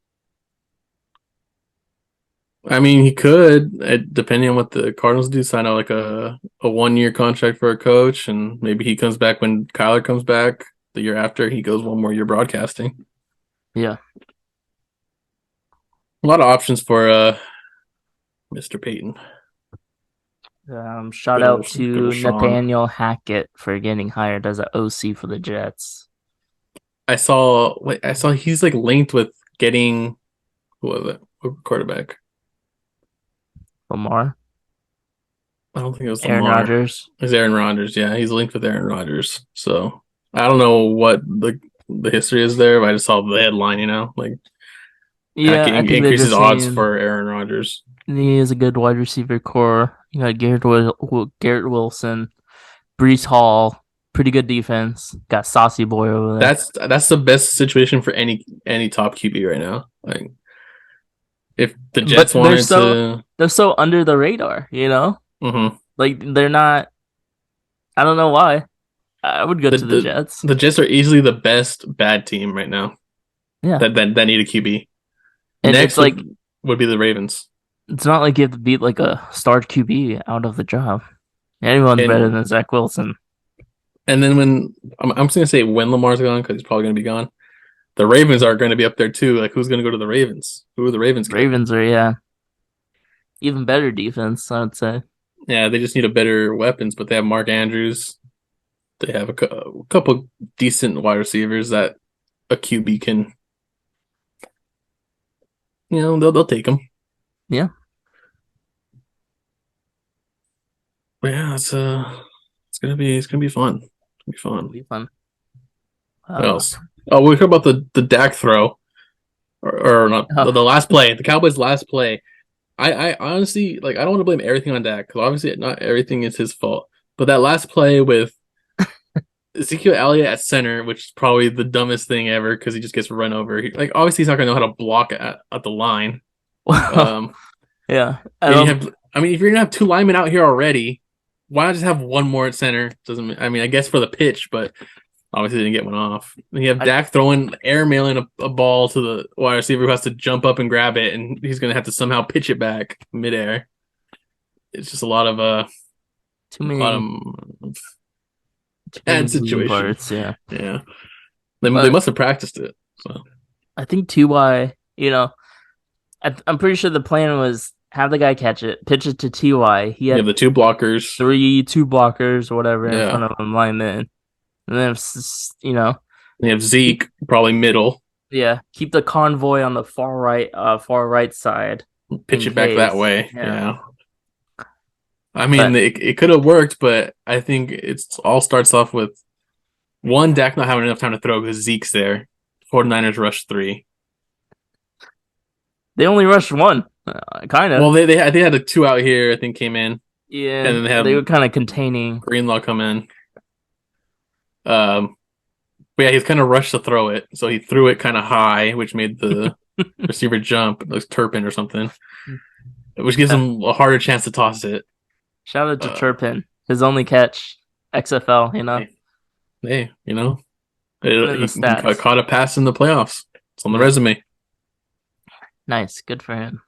I mean, he could, depending on what the Cardinals do, sign out like a 1 year contract for a coach, and maybe he comes back when Kyler comes back the year after. He goes 1 more year broadcasting. Yeah. A lot of options for Mr. Payton. Shout out Good old to Sean. Nathaniel Hackett for getting hired as an OC for the Jets. I saw he's like linked with getting who was it? What quarterback? Lamar, I don't think it was Aaron Lamar. Rodgers. It's Aaron Rodgers. Yeah, he's linked with Aaron Rodgers. So I don't know what the history is there, but I just saw the headline. Like Yeah, I hacking think they're increases just odds saying for Aaron Rodgers. he is a good wide receiver core. You got Garrett Wilson, Brees Hall, pretty good defense. Got Saucy Boy over there. That's the best situation for any top QB right now. Like if the But Jets wanted to, they're so under the radar, you know? mhm. Like they're not. I don't know why. I would go the, to the the Jets. the Jets are easily the best bad team right now Yeah. that need a QB. And it's Next like would be the Ravens, it's not like you have to beat like a star QB out of the job. Anyone's better and than Zach Wilson. then when I'm just gonna say when Lamar's gone because he's probably gonna be gone, the Ravens are going to be up there too. Like who's gonna go to the Ravens? Who are the Ravens get? Ravens are yeah, even better defense, I would say. Yeah, they just need a better weapons, but they have Mark Andrews. They have a couple decent wide receivers that a QB can, they'll take them. Yeah, But yeah, it's gonna be fun. It's gonna be it'll fun. be fun. What Uh, else? Oh, we heard about the Dak throw, or not the oh, last play, the Cowboys' last play. I honestly like I don't want to blame everything on Dak because obviously not everything is his fault. But that last play with Ezekiel Elliott at center, which is probably the dumbest thing ever because he just gets run over. Like obviously he's not gonna know how to block at the line. well, Um, yeah. I and you don't. have, I mean, if you're gonna have two linemen out here already, why not just have one more at center? Doesn't I mean I guess for the pitch, but obviously didn't get one off. And you have I Dak throwing air mailing a ball to the wide receiver who has to jump up and grab it, and he's gonna have to somehow pitch it back midair. It's just too a lot many of too many bad moving situation. parts. Yeah, Yeah, they but must have practiced it. So I think Ty. I'm pretty sure the plan was have the guy catch it, pitch it to Ty. He you have had the two blockers. two blockers or whatever in Yeah, front of him lying in. And then, and you have keep Zeke probably middle, yeah, keep the convoy on the far right side pitch in it back that case. way. Yeah, Yeah, I mean but it could have worked, but I think it's all starts off with one Dak not having enough time to throw because Zeke's there. 49ers rush three. they only rushed one, kind of. Well, they had the two out here. I think came in, and Yeah, then they they had were kind of containing. Greenlaw come in. Um, but yeah, he's kind of rushed to throw it, so he threw it kind of high, which made the receiver jump. It was Turpin or something, which gives Yeah. him a harder chance to toss it. Shout out to Uh, Turpin, his only catch, XFL. hey, hey, Put in the he stats. caught a pass in the playoffs. It's on the Yeah, resume. nice, good for him.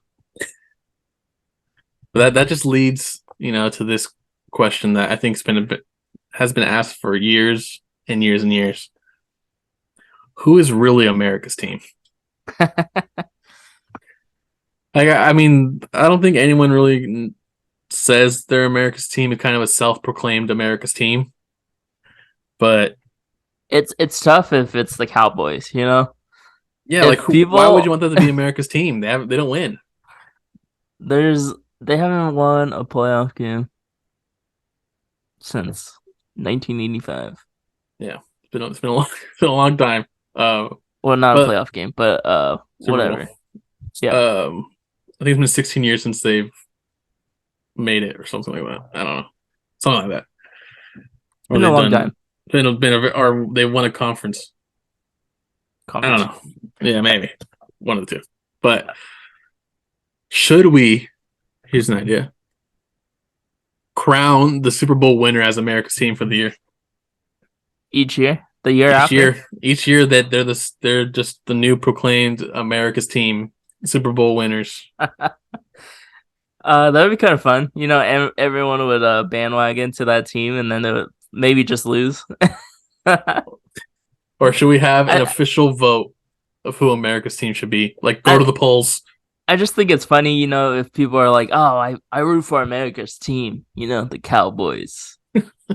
But that just leads to this question that I think's has been asked for years and years and years. Who is really America's team? Like, I mean, I don't think anyone really says they're America's team. It's kind of a self-proclaimed America's team. But It's tough if it's the Cowboys. yeah, like If why would you people want them to be America's team? They don't win. there's they haven't won a playoff game since 1985. Yeah, it's been a long, it's been a long time. Well, not a But playoff game, but Super Bowl. whatever. Yeah, I think it's been 16 years since they've made it or something like that. I don't know, something like that. Or been a they've long done time. or they won a conference. I don't Conference. know. Yeah, maybe one of the two. But should we? Here's an idea: crown the Super Bowl winner as America's team for the year. Each year, the year after. Each year that they're just the new proclaimed America's team, Super Bowl winners. That would be kind of fun. Everyone would bandwagon to that team, and then they would maybe just lose. I Or should we have an official vote of who America's team should be? Like go to I the polls. I just think it's funny, if people are like, "Oh, I root for America's team," the Cowboys.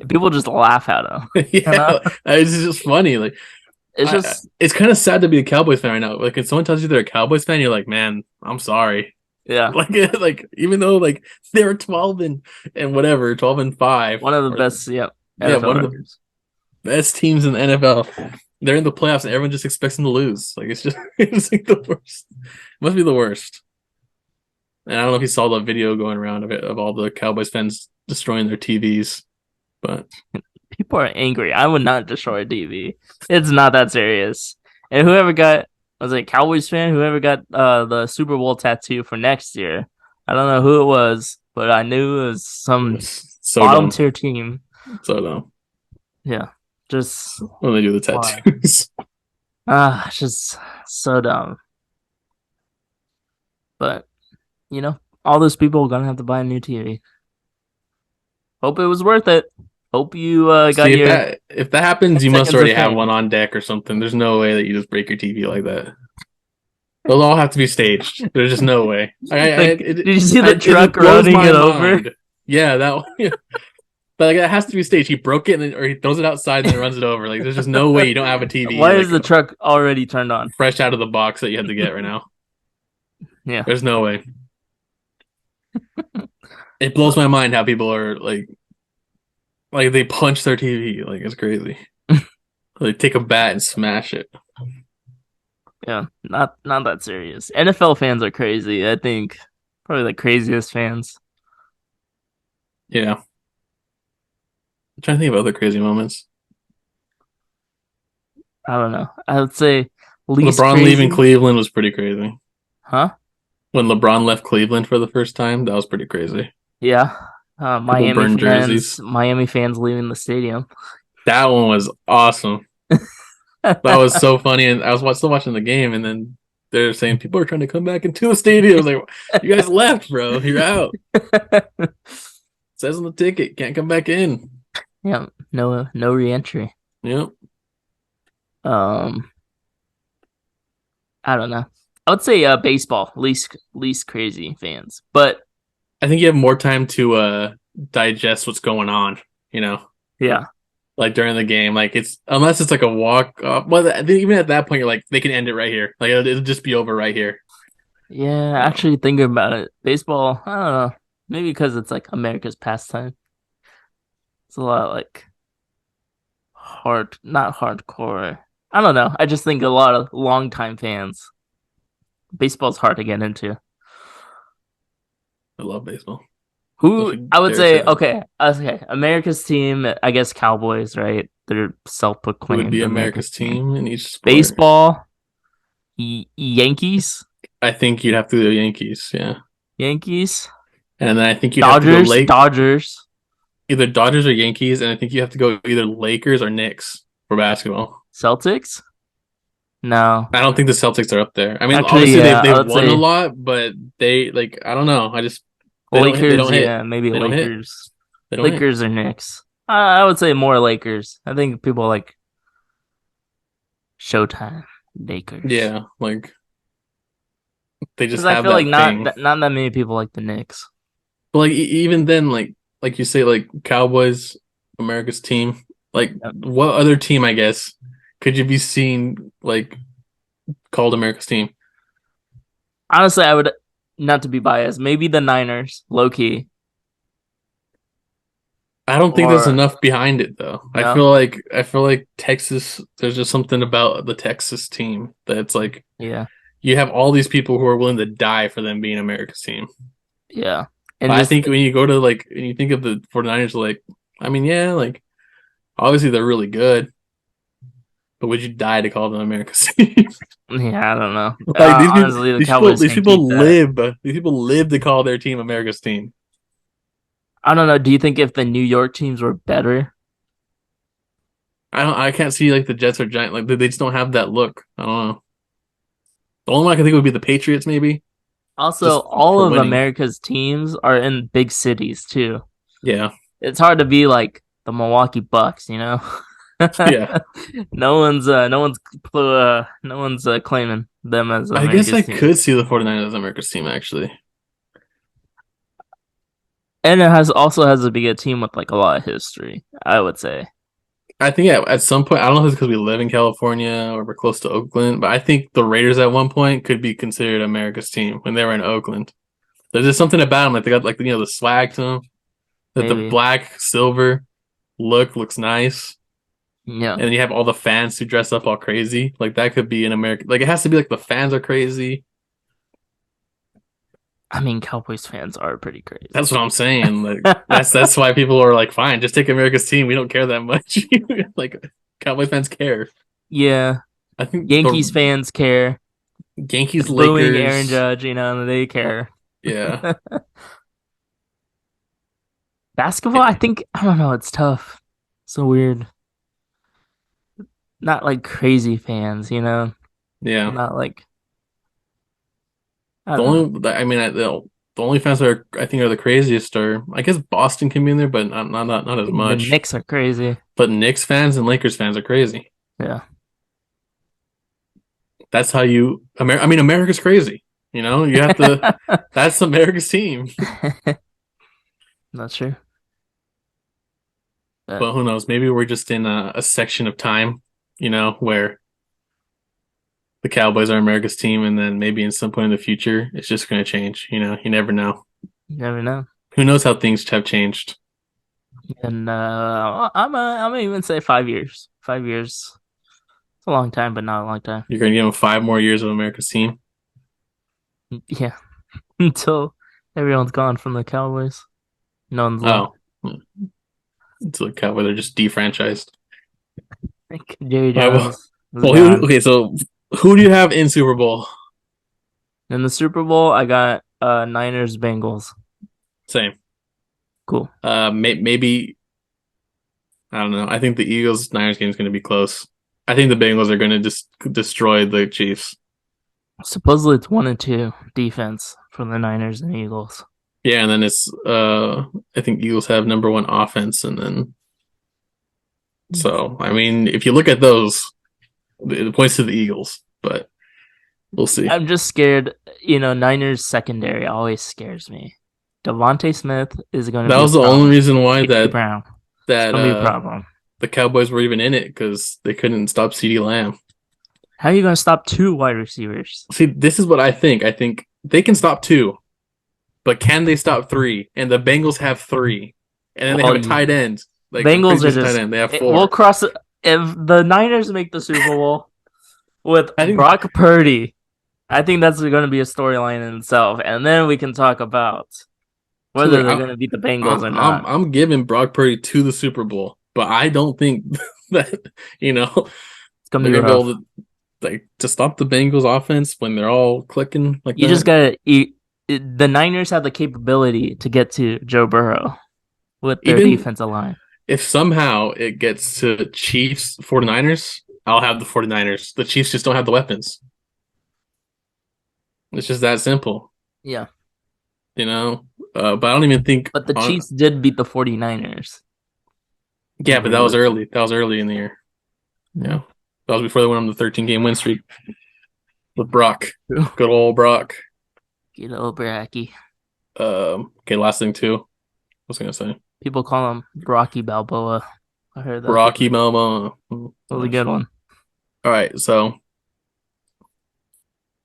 People just laugh at them. You know, Yeah, it's just funny. Like it's just it's kind of sad to be a Cowboys fan right now. Like if someone tells you they're a Cowboys fan, you're like, man, I'm sorry. yeah, Like even though like they're 12 and whatever, 12-5, one of the or best, yeah, yeah, NFL one of the records. best teams in the NFL. They're in the playoffs and everyone just expects them to lose. Like it's just it's like the worst. It must be the worst. And I don't know if you saw the video going around of it of all the Cowboys fans destroying their TVs, but People are angry. I would not destroy a TV. It's not that serious. And whoever got was it a Cowboys fan? Whoever got the Super Bowl tattoo for next year. I don't know who it was, but I knew it was some It's so bottom dumb. tier team. So dumb. Yeah. Just When they do the why? tattoos. It's just so dumb. But all those people are gonna have to buy a new TV. Hope it was worth it. Hope you See got if your that happens, 10 you must seconds of already have one fame. on deck or something. There's no way that you just break your TV like that. Those all have to be staged. There's just no way. Like, did you see the It truck just blows running my it over? mind. Yeah, that one. Yeah. But like, it has to be staged. He broke it, or he throws it outside and then runs it over. Like, there's just no way you don't have a TV Why is like the truck already turned on? fresh out of the box that you had to get right now. Yeah. There's no way. It blows my mind how people are like they punch their TV. Like it's crazy. They take a bat and smash it. Yeah, not that serious. NFL fans are crazy. I think probably the craziest fans. Yeah. I'm trying to think of other crazy moments. I don't know. I would say least LeBron leaving crazy, Cleveland was pretty crazy. huh? When LeBron left Cleveland for the first time, that was pretty crazy. Yeah. People burned jerseys. Miami fans leaving the stadium. That one was awesome. That was so funny, and I was still watching the game, and then they're saying people are trying to come back into the stadium. I was like, "You guys left, bro. You're out. It says on the ticket, can't come back in." Yeah, no reentry. Yep. Um, I don't know. I would say baseball least crazy fans, but I think you have more time to digest what's going on. You know, yeah, like during the game, like it's unless it's like a walk. Well, I think even at that point, you're like, they can end it right here. Like it'll just be over right here. yeah. You know, Actually, thinking about it, baseball. I don't know. Maybe because it's like America's pastime. It's a lot like not hardcore. I don't know. I just think a lot of longtime fans. Baseball's hard to get into. I love baseball. Don't Who you I would dare say say, that. okay. America's team, I guess Cowboys, right? They're Who would self-proclaimed be America's America's team. team in each sport? Baseball, Yankees, I think you'd have to go Yankees, yeah. Yankees, And then I think you'd have to go Dodgers, either Dodgers or Yankees, and I think you have to go either Lakers or Knicks for basketball. Celtics. No, I don't think the Celtics are up there. I mean, actually, obviously yeah, I they've would won a say lot, but they like I don't know. I just they Lakers. don't hit. Yeah, maybe They don't hit. Lakers, They don't hit. Lakers or Knicks. I would say more Lakers. I think people like Showtime Lakers Yeah, like they just because I have feel like that thing. not that many people like the Knicks. But like even then, like you say, like Cowboys, America's team. Like what other team? I guess could you be seen like called America's team? Honestly, I would not to be biased. Maybe the Niners, low key, I don't think there's or enough behind it though. no? I feel like Texas. There's just something about the Texas team that's like Yeah, you have all these people who are willing to die for them being America's team. yeah, and But I just think when you go to like when you think of the 49ers, like I mean, yeah, like obviously they're really good, but would you die to call them America's team? yeah, I don't know. Like Honestly, the Cowboys these can keep that. people live to call their team America's team. I don't know. Do you think if the New York teams were better? I can't see like the Jets or Giant like they just don't have that look. I don't know. The only one I can think would be the Patriots, maybe Also, just all for of winning. America's teams are in big cities too. Yeah, It's hard to be like the Milwaukee Bucks, you know. yeah. No one's claiming them as I guess I America's team. could see the 49ers as America's team actually. And it has also has to be a team with like a lot of history, I would say. I think at some point, I don't know if it's because we live in California or we're close to Oakland, but I think the Raiders at one point could be considered America's team when they were in Oakland. There's just something about them, like they got like the swag to them, that the Maybe. black silver looks nice, Yeah. and then you have all the fans who dress up all crazy. Like that could be an American. Like it has to be like the fans are crazy. I mean, Cowboys fans are pretty That's crazy. what I'm saying. Like that's why people are like, fine, just take America's team. We don't care that much. Like Cowboys fans care. Yeah, I think Yankees the fans care. Yankees, Booing Aaron Lakers, Judge, they care. yeah, Basketball, I think I don't know. It's tough. So weird. Not like crazy fans. yeah. Not like I The don't know. only, I mean, the only fans that are I think are the craziest are I guess Boston can be in there, but not I as think the much. Knicks are crazy. But Knicks fans and Lakers fans are crazy. Yeah, That's how you I mean, America's crazy. You have to. That's America's team. not sure. But But who knows? Maybe we're just in a section of time, where the Cowboys are America's team, and then maybe in some point in the future, it's just going to change. You never know. you never know. Who knows how things have changed? And I'm gonna even say 5 years. 5 years. It's a long time, but not a long time. You're going to give them 5 more years of America's team. Yeah, until everyone's gone from the Cowboys. No one's left. Oh, so the Cowboys are just defranchised. Like Jerry All right, well, Jones is gone. okay, so who do you have in Super Bowl? In the Super Bowl, I got Niners Bengals. Same. Cool. Maybe I don't know. I think the Eagles Niners game is going to be close. I think the Bengals are going to just destroy the Chiefs. Supposedly it's 1-2 defense from the Niners and Eagles. Yeah, and then it's I think Eagles have number one offense, and then so I mean, if you look at those, it points to the Eagles, but we'll see. I'm just scared. Niners secondary always scares me. Devontae Smith is going to That be a was the only problem. reason why AJ that Brown, it's that going to be a problem. the Cowboys were even in it because they couldn't stop CeeDee Lamb. How are you going to stop two wide receivers? See, this is what I think. I think they can stop two, but can they stop three? And the Bengals have three, and then they have Well, a tight end. Like I'm pretty Bengals sure are it's a tight just. end. They have We'll four. cross it if the Niners make the Super Bowl with I think Brock Purdy. I think that's going to be a storyline in itself, and then we can talk about so whether they're going to beat the Bengals or not. I'm giving Brock Purdy to the Super Bowl, but I don't think that It's going to they're be gonna be rough. able to stop the Bengals offense when they're all clicking like You just that. gotta. The Niners have the capability to get to Joe Burrow with their Even defensive line. if somehow it gets to Chiefs 49ers, I'll have the 49ers. The Chiefs just don't have the weapons. It's just that simple, Yeah, but I don't even think but the on. Chiefs did beat the 49ers, I Yeah, but that was believe. early. That was early in the year. Yeah. Yeah, that was before they went on the 13-game win streak with Brock. True. Good old Brock. Get over Bracky. Okay, last thing too. What was I gonna say? People call him Brocky Balboa. I heard that Rocky before. Melba. That was a good one. All right, so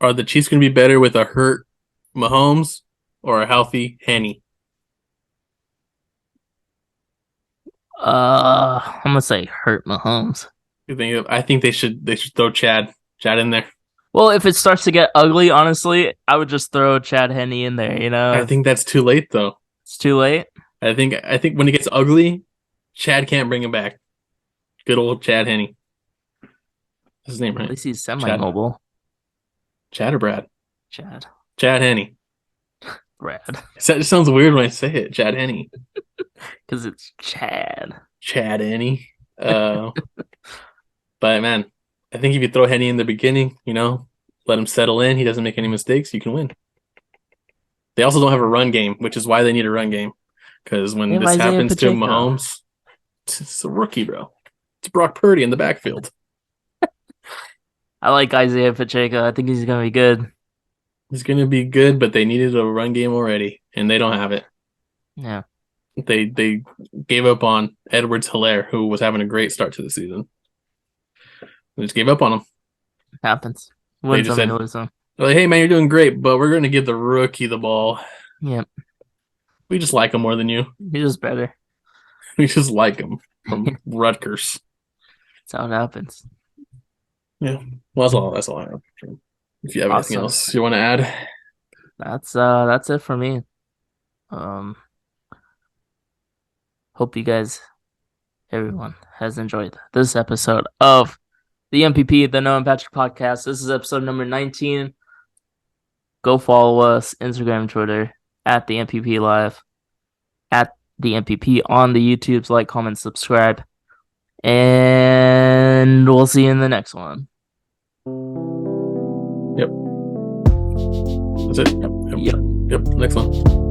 are the Chiefs gonna be better with a hurt Mahomes or a healthy Henny? I'm gonna say hurt Mahomes. I think they should throw Chad in there. Well, if it starts to get ugly, honestly, I would just throw Chad Henne in there. I If think that's too late though. it's too late. I think when it gets ugly, Chad can't bring him back. Good old Chad Henny. That's his name, At right? least he's Chad. semi-mobile. Chad or Brad? Chad. Chad Henny. Brad. It just sounds weird when I say it. Chad Henny. Because it's Chad. Chad Henny. Uh, but man, I think if you throw Henny in the beginning, let him settle in, he doesn't make any mistakes, you can win. They also don't have a run game, which is why they need a run game. Because They when have this Isaiah happens to Pacheco. Mahomes, it's a rookie, bro. It's Brock Purdy in the backfield. I like Isaiah Pacheco. I think he's gonna be good. He's gonna be good, but they needed a run game already, and they don't have it. Yeah, They gave up on Edwards-Helaire, who was having a great start to the season. They just gave up on him. happens. They Win just some, you said, lose some. like, hey man, you're doing great, but we're gonna give the rookie the ball. Yeah, We just like him more than you. he's just better. We just like him from That's Rutgers. how it happens. Yeah. Well, that's all. That's all I have. If you have anything Awesome. else you want to add, That's it for me. Um, hope you guys, everyone, has enjoyed this episode of the MPP, the Noah and Patrick podcast. This is episode number 19. Go follow us Instagram, Twitter at the MPP Live, at the MPP on the YouTubes. Like, comment, subscribe, and we'll see you in the next one. Yep, that's it. Yep, yep, Yep. yep. Next one.